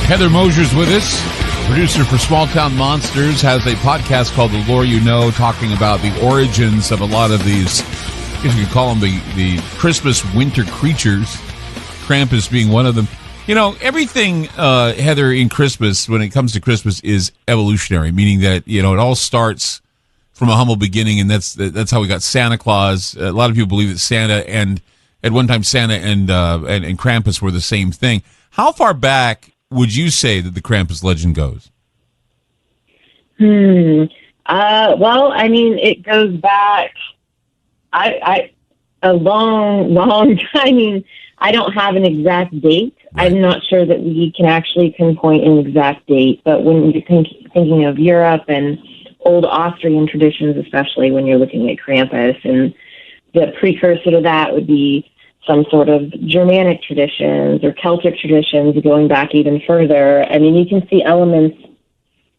Heather Mosier's with us, producer for Small Town Monsters, has a podcast called The Lore You Know, talking about the origins of a lot of these, I guess you could call them the Christmas winter creatures, Krampus being one of them. You know, everything, Heather, in Christmas, when it comes to Christmas, is evolutionary, meaning that, you know, it all starts from a humble beginning, and that's how we got Santa Claus. A lot of people believe that Santa and, at one time, Santa and Krampus were the same thing. How far back would you say that the Krampus legend goes? Well, I mean, it goes back a long time. I mean, I don't have an exact date. Right. I'm not sure that we can actually pinpoint an exact date, but when you're thinking of Europe and old Austrian traditions, especially when you're looking at Krampus, and the precursor to that would be some sort of Germanic traditions or Celtic traditions going back even further. I mean, you can see elements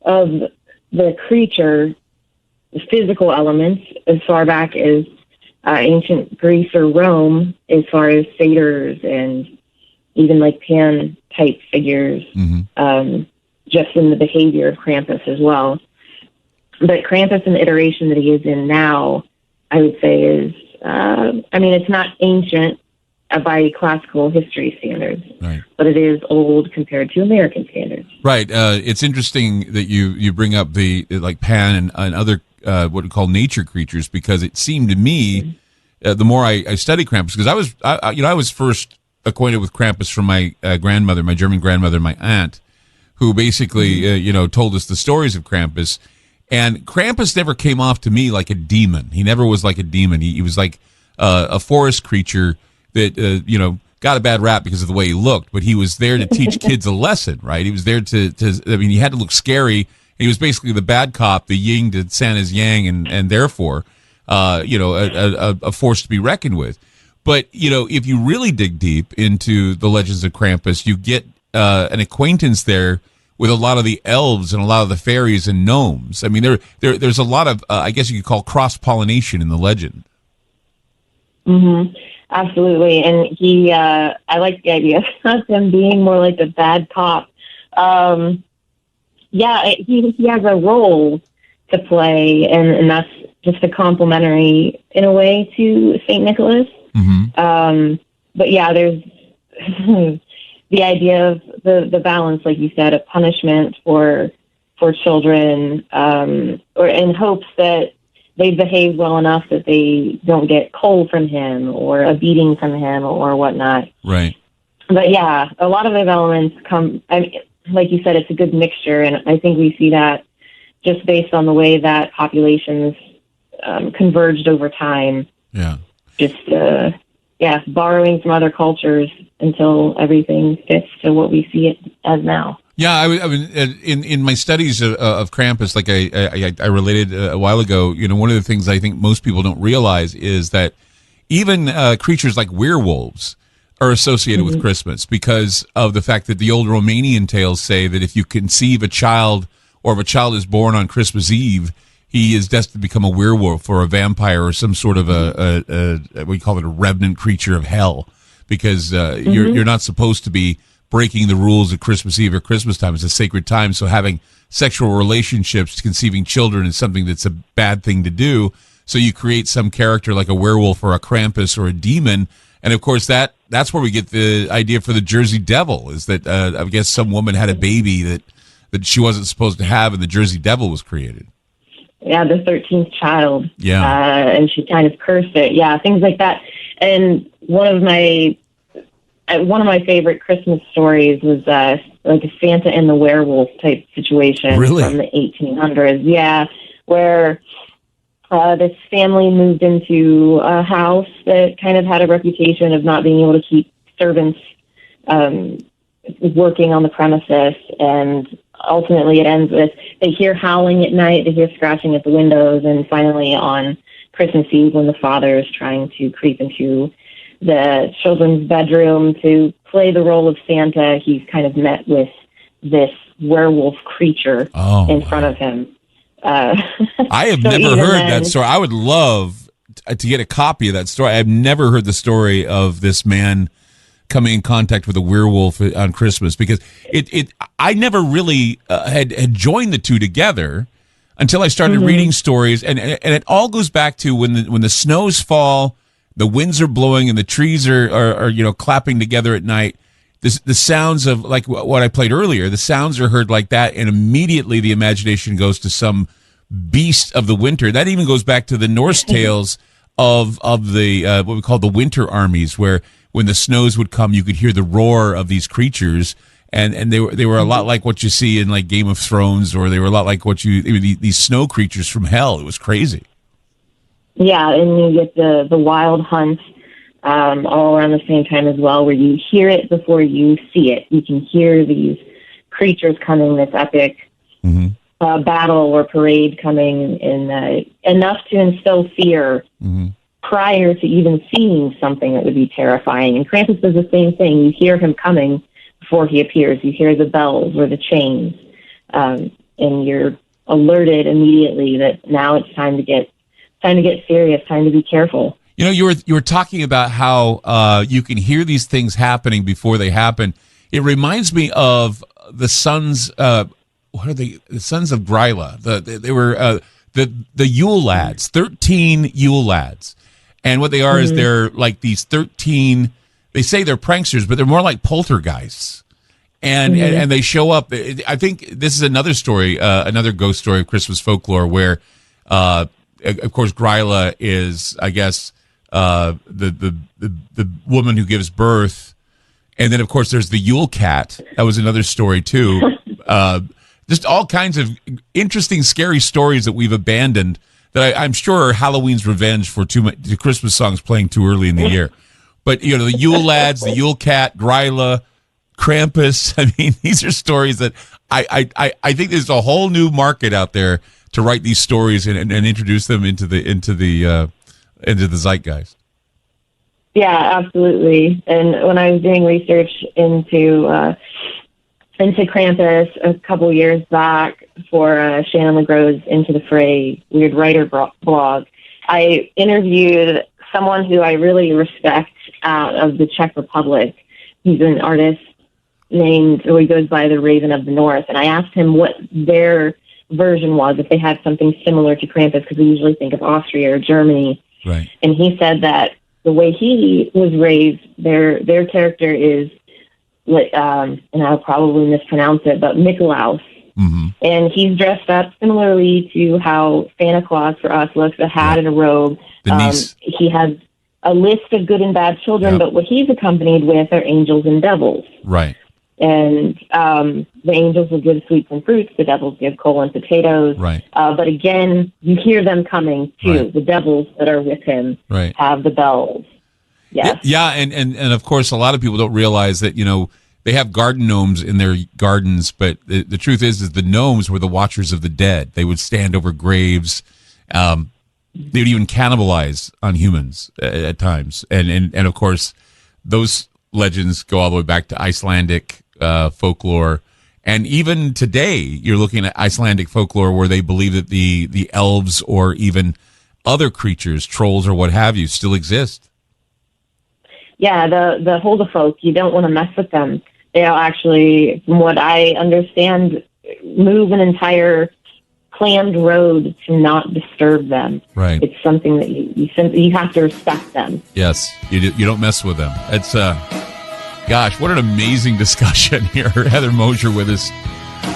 of the creature, the physical elements, as far back as ancient Greece or Rome, as far as satyrs and even like Pan-type figures, just in the behavior of Krampus as well. But Krampus, in the iteration that he is in now, I would say is, I mean, it's not ancient by classical history standards, right, but it is old compared to American standards. Right. It's interesting that you bring up the like Pan and other what we call nature creatures, because it seemed to me the more I studied Krampus, because I was first acquainted with Krampus from my grandmother, my German grandmother, my aunt, who basically told us the stories of Krampus. And Krampus never came off to me like a demon. He never was like a demon. He was like a forest creature that, got a bad rap because of the way he looked, but he was there to teach kids a lesson, right? He was there he had to look scary. He was basically the bad cop, the yin to Santa's yang, and therefore, a force to be reckoned with. But, if you really dig deep into the legends of Krampus, you get an acquaintance there with a lot of the elves and a lot of the fairies and gnomes. I mean, there's a lot of, I guess you could call cross-pollination in the legend. Mm-hmm. Absolutely. And I like the idea of him being more like a bad cop. He has a role to play, and that's just a complimentary, in a way, to St. Nicholas. Mm-hmm. But yeah, there's the idea of the balance, like you said, of punishment for children, or in hopes that they behave well enough that they don't get coal from him or a beating from him or whatnot. Right. But yeah, a lot of those elements come, like you said, it's a good mixture. And I think we see that just based on the way that populations converged over time. Yeah. Just, borrowing from other cultures until everything fits to what we see it as now. Yeah, I mean, in my studies of Krampus, like I related a while ago, one of the things I think most people don't realize is that even creatures like werewolves are associated with Christmas, because of the fact that the old Romanian tales say that if you conceive a child, or if a child is born on Christmas Eve, he is destined to become a werewolf or a vampire or some sort of we call it a revenant creature of hell, because you're not supposed to be breaking the rules of Christmas Eve or Christmas time. It's a sacred time, so having sexual relationships, conceiving children, is something that's a bad thing to do. So you create some character like a werewolf or a Krampus or a demon, and of course that's where we get the idea for the Jersey Devil, is that I guess some woman had a baby that she wasn't supposed to have, and the Jersey Devil was created. Yeah, the 13th child. Yeah. And she kind of cursed it. Yeah, things like that. And one of my one of my favorite Christmas stories was like a Santa and the werewolf type situation from the 1800s. Yeah, where this family moved into a house that kind of had a reputation of not being able to keep servants working on the premises, and ultimately it ends with they hear howling at night, they hear scratching at the windows, and finally on Christmas Eve, when the father is trying to creep into the children's bedroom to play the role of Santa, he's kind of met with this werewolf creature in front of him. I have never heard that story. I would love to get a copy of that story. I've never heard the story of this man coming in contact with a werewolf on Christmas, because I never really had joined the two together until I started reading stories, and it all goes back to when the snows fall, the winds are blowing, and the trees are clapping together at night. The sounds of, like what I played earlier, the sounds are heard like that, and immediately the imagination goes to some beast of the winter. That even goes back to the Norse tales of the what we call the winter armies, where when the snows would come, you could hear the roar of these creatures, and they were a lot like what you see in like Game of Thrones, or they were a lot like these snow creatures from hell. It was crazy. Yeah, and you get the wild hunt all around the same time as well, where you hear it before you see it. You can hear these creatures coming, this epic battle or parade coming, in enough to instill fear prior to even seeing something that would be terrifying. And Krampus does the same thing. You hear him coming before he appears. You hear the bells or the chains, and you're alerted immediately that now it's time to get serious, time to be careful. You know, you were talking about how you can hear these things happening before they happen. It reminds me of the sons. What are they? The sons of Gryla. They were the Yule lads. 13 Yule lads, and what they are is they're like these 13. They say they're pranksters, but they're more like poltergeists. And they show up. I think this is another story, another ghost story of Christmas folklore, where, of course, Gryla is, I guess, the woman who gives birth, and then of course there's the Yule cat. That was another story too. Just all kinds of interesting, scary stories that we've abandoned that I'm sure are Halloween's revenge for the Christmas songs playing too early in the year. But the Yule lads, the Yule cat, Gryla, Krampus. I mean, these are stories that I think there's a whole new market out there to write these stories and introduce them into the zeitgeist. Yeah, absolutely. And when I was doing research into Krampus a couple years back for Shannon LeGros's Into the Fray Weird Writer blog, I interviewed someone who I really respect out of the Czech Republic. He's an artist he goes by the Raven of the North, and I asked him what their version was, if they had something similar to Krampus, because we usually think of Austria or Germany. Right. And he said that the way he was raised, their character is, and I'll probably mispronounce it, but Nikolaus. And he's dressed up similarly to how Santa Claus for us looks, a hat and a robe. He has a list of good and bad children, but what he's accompanied with are angels and devils. Right. And the angels will give sweets and fruits, the devils give coal and potatoes. Right. But again, you hear them coming too. Right. The devils that are with him have the bells. Yes. Yeah, and of course, a lot of people don't realize that, they have garden gnomes in their gardens, but the truth is the gnomes were the watchers of the dead. They would stand over graves. They would even cannibalize on humans at times. And of course, those legends go all the way back to Icelandic folklore. And even today, you're looking at Icelandic folklore where they believe that the elves or even other creatures, trolls or what have you, still exist. Yeah, the Holdafolk, you don't want to mess with them. They'll actually, from what I understand, move an entire planned road to not disturb them. Right. It's something that you have to respect them. Yes, you don't mess with them. It's gosh, what an amazing discussion here. Heather Mosier with us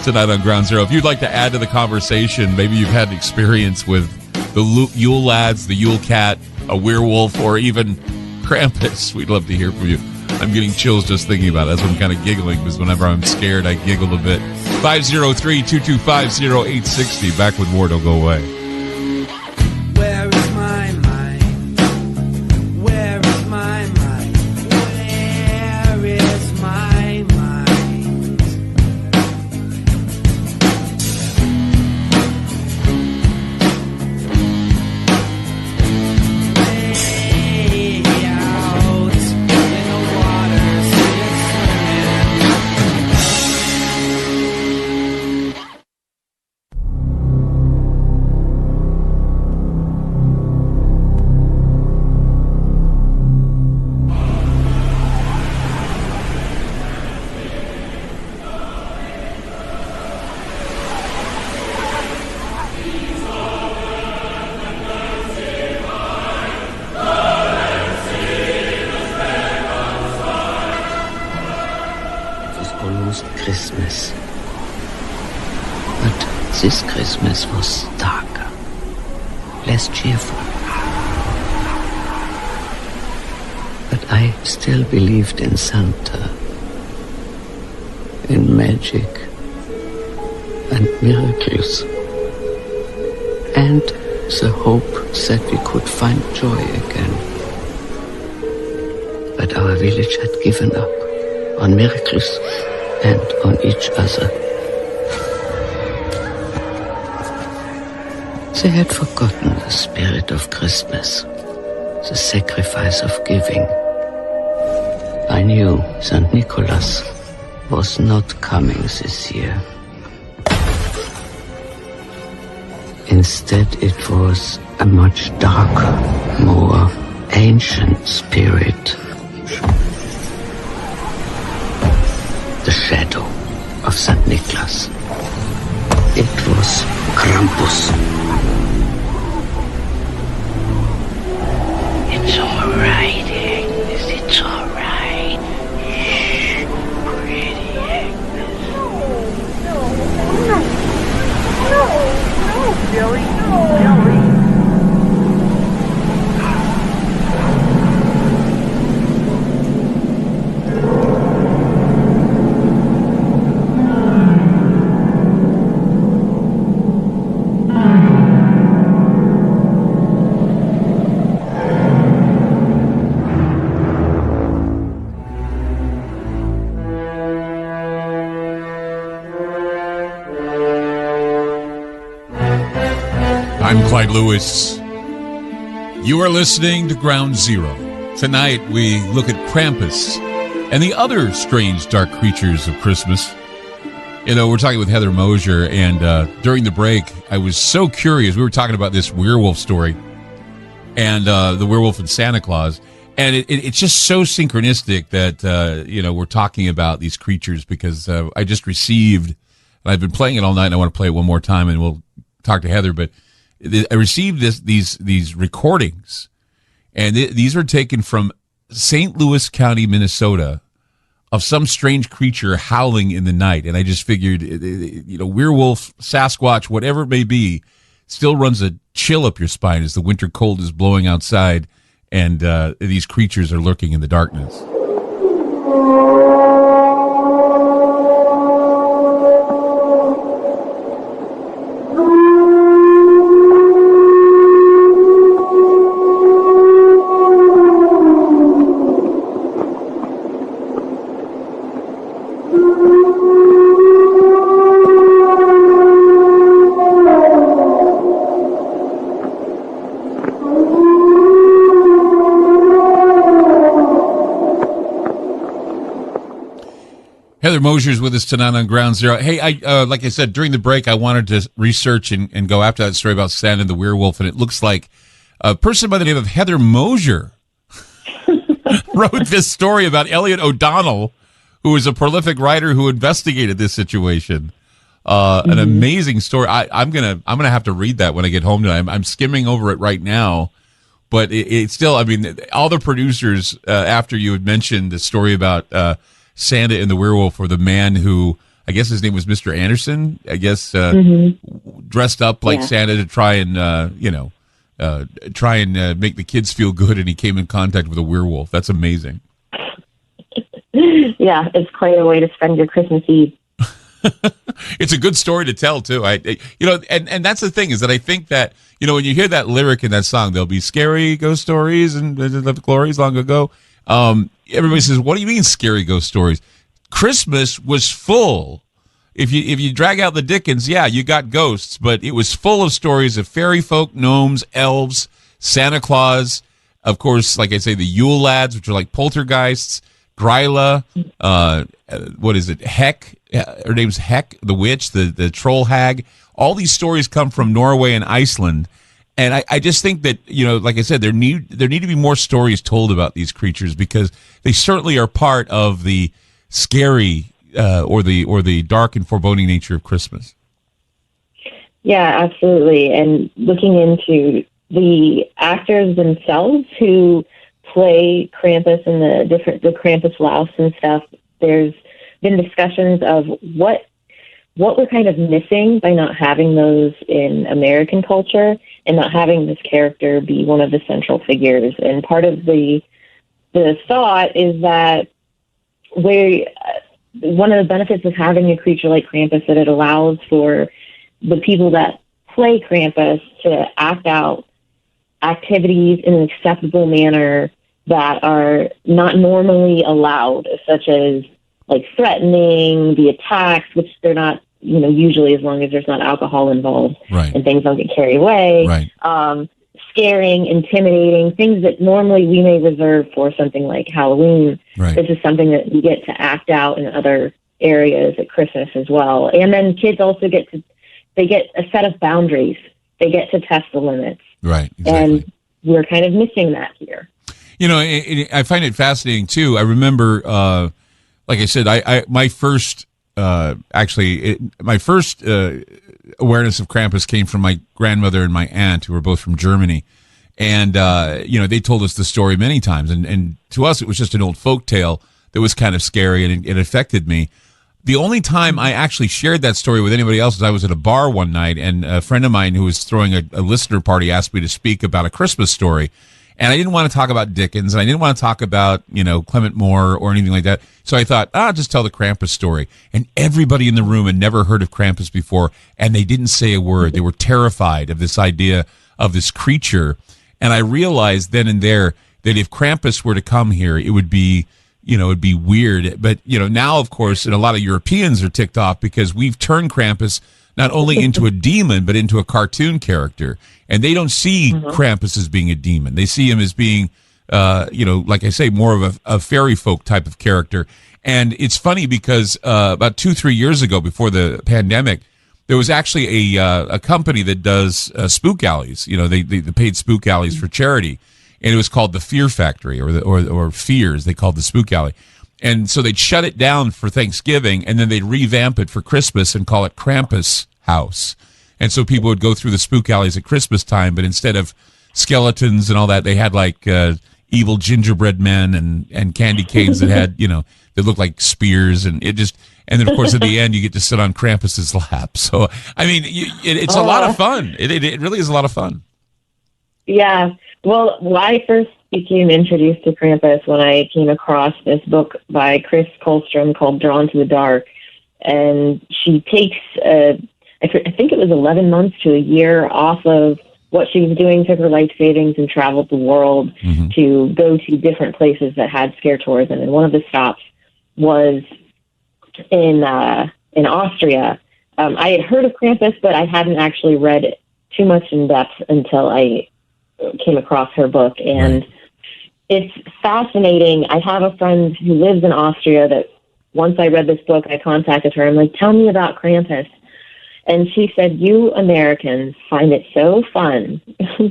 tonight on Ground Zero. If you'd like to add to the conversation, maybe you've had experience with the Yule lads, the Yule cat, a werewolf, or even Krampus, we'd love to hear from you. I'm getting chills just thinking about it. That's why I'm kind of giggling, because whenever I'm scared, I giggle a bit. 503-225-0860. Back with more. Don't go away. Where is my mind? Where is my mind? Where is my mind? Way out in the water, see it Christmas. But this Christmas was darker, less cheerful. But I still believed in Santa, in magic and miracles, and the hope that we could find joy again. But our village had given up on miracles and on each other. They had forgotten the spirit of Christmas, the sacrifice of giving. I knew St. Nicholas was not coming this year. Instead, it was a much darker, more ancient spirit. The shadow of St. Nicholas. It was Krampus. It's all right, Agnes. It's all right. Shh, pretty Agnes. No, Billy, Billy. I'm Clyde Lewis. You are listening to Ground Zero. Tonight we look at Krampus and the other strange dark creatures of Christmas. You know, we're talking with Heather Mosier, and during the break, I was so curious. We were talking about this werewolf story and the werewolf and Santa Claus, and it's just so synchronistic that, we're talking about these creatures because I just received, and I've been playing it all night, and I want to play it one more time, and we'll talk to Heather, but I received these recordings, and these are taken from St. Louis County, Minnesota, of some strange creature howling in the night. And I just figured, werewolf, Sasquatch, whatever it may be, still runs a chill up your spine as the winter cold is blowing outside, and these creatures are lurking in the darkness. Heather Mosier's with us tonight on Ground Zero. Hey, like I said, during the break, I wanted to research and go after that story about Santa and the werewolf, and it looks like a person by the name of Heather Mosier wrote this story about Elliot O'Donnell, who is a prolific writer who investigated this situation. An amazing story. I'm gonna have to read that when I get home tonight. I'm skimming over it right now, but it's still. I mean, all the producers after you had mentioned the story about Santa and the werewolf, or the man who, I guess his name was Mr. Anderson, I guess, dressed up like Santa to try and make the kids feel good, and he came in contact with a werewolf. That's amazing. Yeah, it's quite a way to spend your Christmas Eve. It's a good story to tell too. And that's the thing, is that I think that, when you hear that lyric in that song, there'll be scary ghost stories and the glories long ago. Everybody says, what do you mean scary ghost stories? Christmas was full. If you drag out the Dickens, yeah, you got ghosts, but it was full of stories of fairy folk, gnomes, elves, Santa Claus, of course, like I say, the Yule lads, which are like poltergeists, Gryla, what is it? Heck, her name's Heck, the witch, the troll hag. All these stories come from Norway and Iceland, and I just think that, like I said, there need to be more stories told about these creatures, because they certainly are part of the scary or the dark and foreboding nature of Christmas. Yeah, absolutely. And looking into the actors themselves who play Krampus and the Krampus louse and stuff, there's been discussions of what we're kind of missing by not having those in American culture and not having this character be one of the central figures. And part of the thought is that one of the benefits of having a creature like Krampus, that it allows for the people that play Krampus to act out activities in an acceptable manner that are not normally allowed, such as like threatening, the attacks, which they're not, usually, as long as there's not alcohol involved, right, and things don't get carried away. Right. Scaring, intimidating, things that normally we may reserve for something like Halloween. Right. This is something that we get to act out in other areas at Christmas as well. And then kids also get a set of boundaries. They get to test the limits. Right. Exactly. And we're kind of missing that here. I find it fascinating too. I remember, like I said, my first awareness of Krampus came from my grandmother and my aunt, who were both from Germany. And, they told us the story many times. And to us, it was just an old folk tale that was kind of scary, and it affected me. The only time I actually shared that story with anybody else is I was at a bar one night, and a friend of mine who was throwing a listener party asked me to speak about a Christmas story. And I didn't want to talk about Dickens, and I didn't want to talk about, Clement Moore or anything like that. So I thought, I'll just tell the Krampus story. And everybody in the room had never heard of Krampus before, and they didn't say a word. They were terrified of this idea of this creature. And I realized then and there that if Krampus were to come here, it would be, it'd be weird. But, now, of course, and a lot of Europeans are ticked off because we've turned Krampus not only into a demon, but into a cartoon character. And they don't see Krampus as being a demon. They see him as being, like I say, more of a fairy folk type of character. And it's funny because about 2-3 years ago, before the pandemic, there was actually a company that does spook alleys. They paid spook alleys for charity. And it was called the Fear Factory, or Fears, they called the spook alley. And so they'd shut it down for Thanksgiving, and then they'd revamp it for Christmas and call it Krampus House. And so people would go through the spook alleys at Christmas time, but instead of skeletons and all that, they had like evil gingerbread men and candy canes that had, that looked like spears, and then of course at the end you get to sit on Krampus's lap. So I mean, it's a lot of fun. It really is a lot of fun. Yeah. Well, I first became introduced to Krampus when I came across this book by Chris Kolstrom called Drawn to the Dark. And she takes, I think it was 11 months to a year off of what she was doing, took her life savings and traveled the world to go to different places that had scare tourism. And one of the stops was in Austria. I had heard of Krampus, but I hadn't actually read it too much in depth until I came across her book. And it's fascinating. I have a friend who lives in Austria that once I read this book, I contacted her. I'm like, tell me about Krampus. And she said, you Americans find it so fun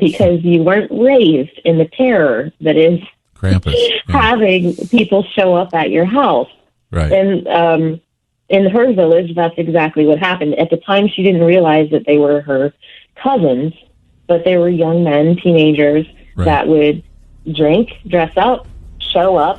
because you weren't raised in the terror that is Krampus, having people show up at your house. Right. And in her village, that's exactly what happened. At the time, she didn't realize that they were her cousins, but they were young men, teenagers, that would drink, dress up, show up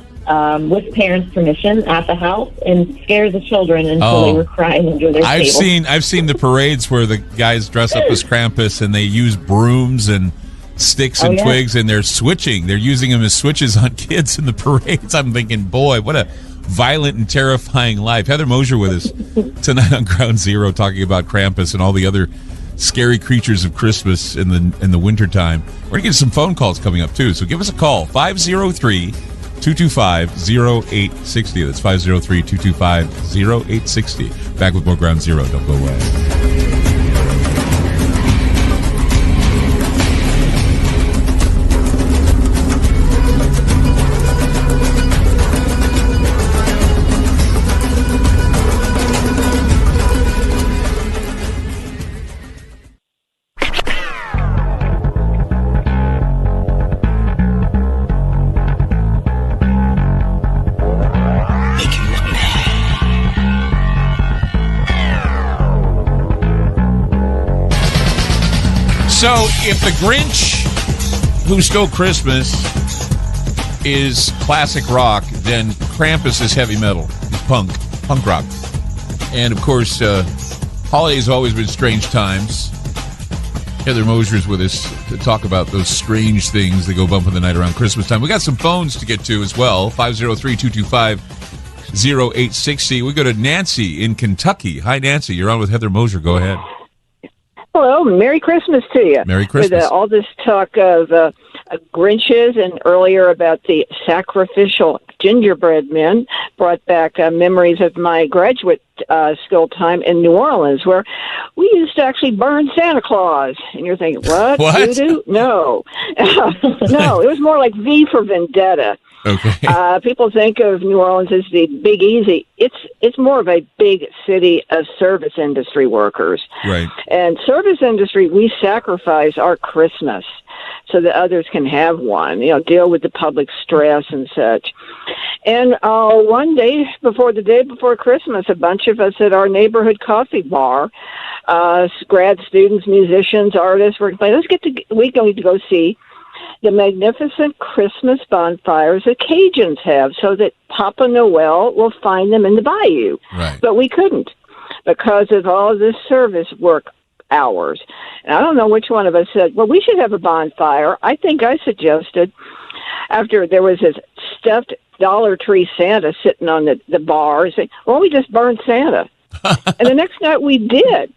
with parents' permission at the house and scare the children until they were crying under their table. I've seen the parades where the guys dress up as Krampus and they use brooms and sticks and twigs, and they're switching. They're using them as switches on kids in the parades. I'm thinking, boy, what a violent and terrifying life. Heather Mosier with us tonight on Ground Zero, talking about Krampus and all the other scary creatures of Christmas in the wintertime. We're going to get some phone calls coming up, too. So give us a call, 503-225-0860. That's 503-225-0860. Back with more Ground Zero. Don't go away. So, if the Grinch Who Stole Christmas is classic rock, then Krampus is heavy metal, punk rock. And, of course, holidays have always been strange times. Heather Mosier's with us to talk about those strange things that go bump in the night around Christmas time. We got some phones to get to as well, 503-225-0860. We go to Nancy in Kentucky. Hi, Nancy. You're on with Heather Mosier. Go ahead. Hello, Merry Christmas to you. Merry Christmas. With all this talk of Grinches and earlier about the sacrificial gingerbread men brought back memories of my graduate school time in New Orleans, where we used to actually burn Santa Claus. And you're thinking, what? Voodoo? No. No, it was more like V for Vendetta. Okay. People think of New Orleans as the Big Easy. It's more of a big city of service industry workers. Right. And service industry, we sacrifice our Christmas so that others can have one, deal with the public stress and such. And one day the day before Christmas, a bunch of us at our neighborhood coffee bar, grad students, musicians, artists, were playing, we going to go see the magnificent Christmas bonfires that Cajuns have so that Papa Noel will find them in the bayou. Right. But we couldn't because of all of this service work hours. And I don't know which one of us said, well, we should have a bonfire. I think I suggested, after there was this stuffed Dollar Tree Santa sitting on the bar, saying, well, we just burned Santa. And the next night we did.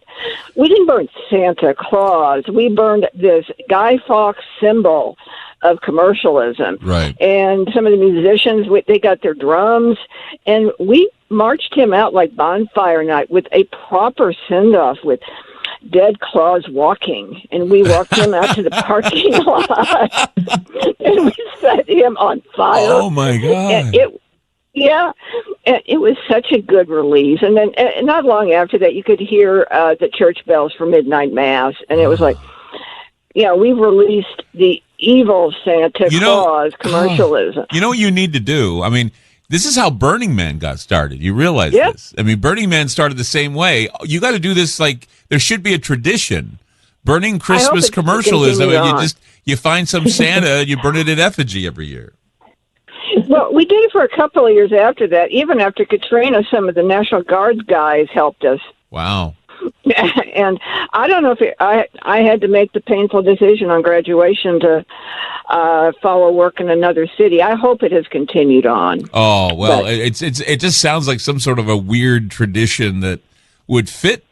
We didn't burn Santa Claus. We burned this Guy Fawkes symbol of commercialism. Right. And some of the musicians, they got their drums, and we marched him out like bonfire night with a proper send-off with Dead Claus walking. And we walked him out to the parking lot, and we set him on fire. Oh, my God. And it was such a good release. And then not long after that, you could hear the church bells for midnight mass. And it was like, we've released the evil Santa Claus commercialism. You know what you need to do? I mean, this is how Burning Man got started. You realize this? I mean, Burning Man started the same way. You got to do this there should be a tradition. Burning Christmas commercialism. And you find some Santa and you burn it in effigy every year. Well, we did it for a couple of years after that. Even after Katrina, some of the National Guard guys helped us. Wow. And I don't know if I had to make the painful decision on graduation to follow work in another city. I hope it has continued on. Oh, well, it just sounds like some sort of a weird tradition that would fit,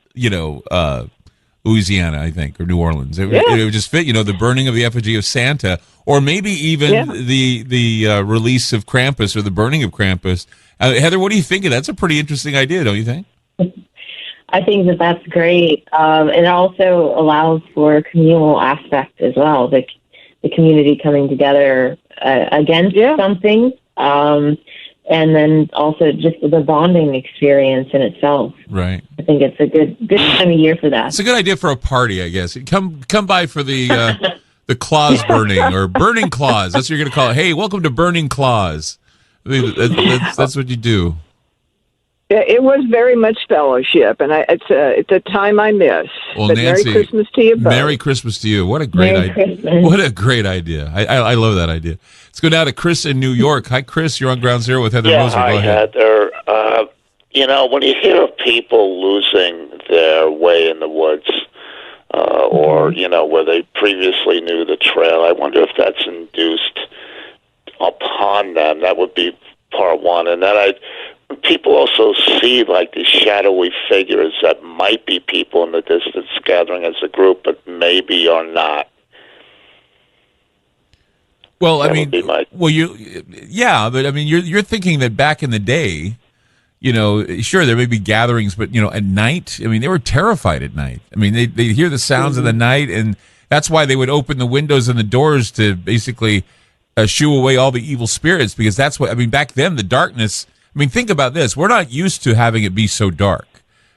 Louisiana, I think, or New Orleans. It would just fit, the burning of the effigy of Santa, or maybe even the release of Krampus or the burning of Krampus. Heather, what do you think of that? That's a pretty interesting idea, don't you think? I think that's great. It also allows for a communal aspect as well, the community coming together against something, and then also just the bonding experience in itself. Right. I think it's a good time of year for that. It's a good idea for a party, I guess. Come by for the claws burning or burning claws. That's what you're going to call it. Hey, welcome to Burning Claws. I mean, that's what you do. It was very much fellowship, and it's a time I miss. Well, but Nancy, Merry Christmas to you both. Merry Christmas to you. What a great idea. What a great idea. I love that idea. Let's go down to Chris in New York. Hi, Chris. You're on Ground Zero with Heather Mosier. Go ahead. Heather. When you hear of people losing their way in the woods, or, where they previously knew the trail, I wonder if that's induced upon them. That would be part one. And then people also see like these shadowy figures that might be people in the distance gathering as a group, but maybe are not. Well, That I would be mean, my- but I mean, you're thinking that back in the day, you know, sure there may be gatherings, but you know, at night, I mean, they were terrified at night. I mean, they hear the sounds of the night, and that's why they would open the windows and the doors to basically shoo away all the evil spirits, because that's what I mean. Back then, the darkness. I mean, think about this: we're not used to having it be so dark.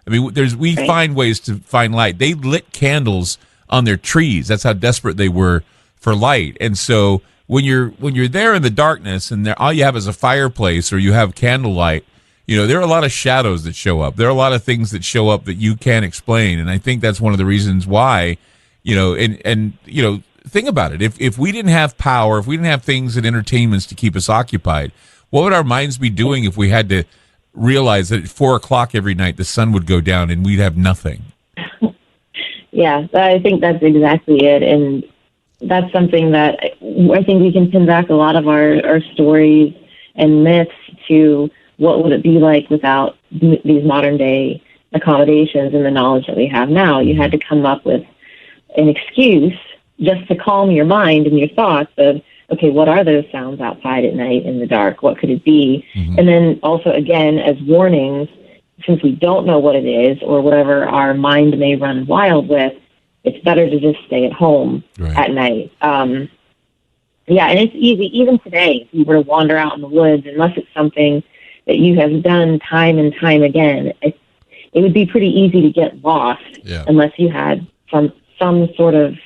I mean, we find ways to find light. They lit candles on their trees. That's how desperate they were for light, and so. When you're there in the darkness and all you have is a fireplace or you have candlelight, you know, there are a lot of shadows that show up. There are a lot of things that show up that you can't explain. And I think that's one of the reasons why, you know, and you know, think about it. If we didn't have power, if we didn't have things and entertainments to keep us occupied, what would our minds be doing if we had to realize that at 4:00 every night the sun would go down and we'd have nothing? Yeah, I think that's exactly it. And that's something that I think we can pin back a lot of our stories and myths to what would it be like without these modern day accommodations and the knowledge that we have now. You had to come up with an excuse just to calm your mind and your thoughts of, okay, what are those sounds outside at night in the dark? What could it be? Mm-hmm. And then also, again, as warnings, since we don't know what it is or whatever our mind may run wild with, it's better to just stay at home at night. Yeah, and it's easy. Even today, if you were to wander out in the woods, unless it's something that you have done time and time again, it would be pretty easy to get lost unless you had some sort of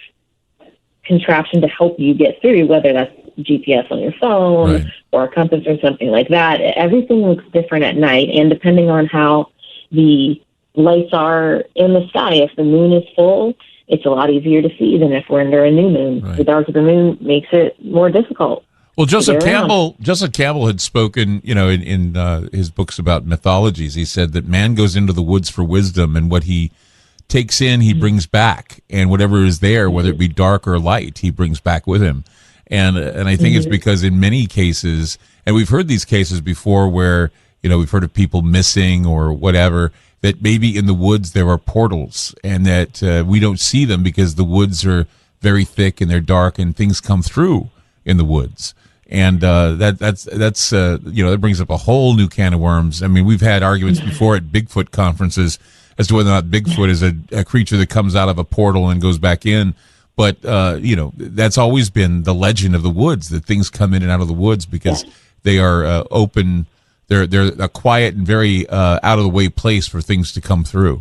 contraption to help you get through, whether that's GPS on your phone or a compass or something like that. Everything looks different at night, and depending on how the lights are in the sky, if the moon is full, it's a lot easier to see than if we're under a new moon. The darker the moon makes it more difficult. Well, Joseph Campbell had spoken, you know, in his books about mythologies. He said that man goes into the woods for wisdom, and what he takes in, he brings back, and whatever is there, whether it be dark or light, he brings back with him. And I think it's because in many cases, and we've heard these cases before where, you know, we've heard of people missing or whatever, that maybe in the woods there are portals and that we don't see them because the woods are very thick and they're dark and things come through in the woods. And that's you know, that brings up a whole new can of worms. I mean, we've had arguments before at Bigfoot conferences as to whether or not Bigfoot is a creature that comes out of a portal and goes back in. But, you know, that's always been the legend of the woods, that things come in and out of the woods because they are open. They're a quiet and very out of the way place for things to come through.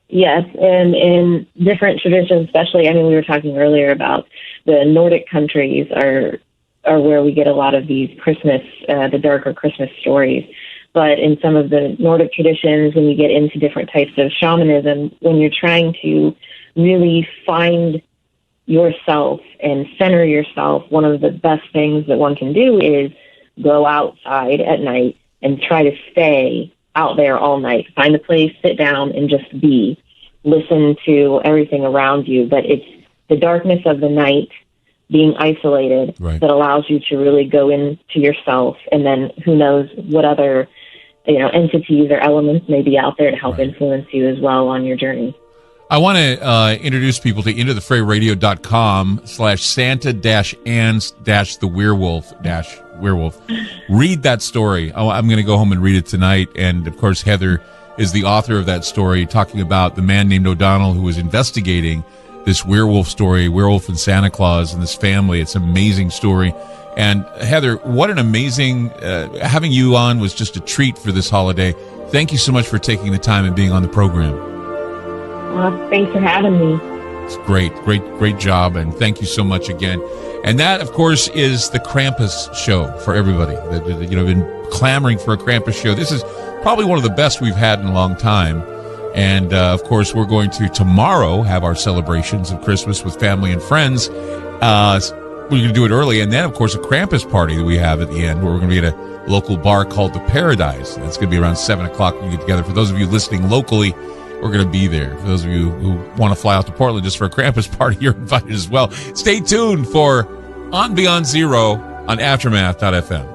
Yes, and in different traditions, especially, I mean, we were talking earlier about the Nordic countries are where we get a lot of these Christmas, the darker Christmas stories. But in some of the Nordic traditions, when you get into different types of shamanism, when you're trying to really find yourself and center yourself, one of the best things that one can do is go outside at night and try to stay out there all night. Find a place, sit down, and just be. Listen to everything around you. But it's the darkness of the night, being isolated, that allows you to really go into yourself. And then who knows what other, you know, entities or elements may be out there to help influence you as well on your journey. I want to introduce people to intothethrayradio.com/Santa-Ans-the-werewolf. Read that story. I'm going to go home and read it tonight. And, of course, Heather is the author of that story, talking about the man named O'Donnell who was investigating this werewolf story, Werewolf and Santa Claus and this family. It's an amazing story. And, Heather, what an amazing having you on was just a treat for this holiday. Thank you so much for taking the time and being on the program. Thanks for having me. It's great job, and thank you so much again. And that, of course, is the Krampus show for everybody that you know been clamoring for a Krampus show. This is probably one of the best we've had in a long time. And of course, we're going to tomorrow have our celebrations of Christmas with family and friends. We're going to do it early, and then, of course, a Krampus party that we have at the end, where we're going to be at a local bar called the Paradise. It's going to be around 7 o'clock when you get together. For those of you listening locally, we're going to be there. For those of you who want to fly out to Portland just for a Krampus party, you're invited as well. Stay tuned for On Beyond Zero on Aftermath.fm.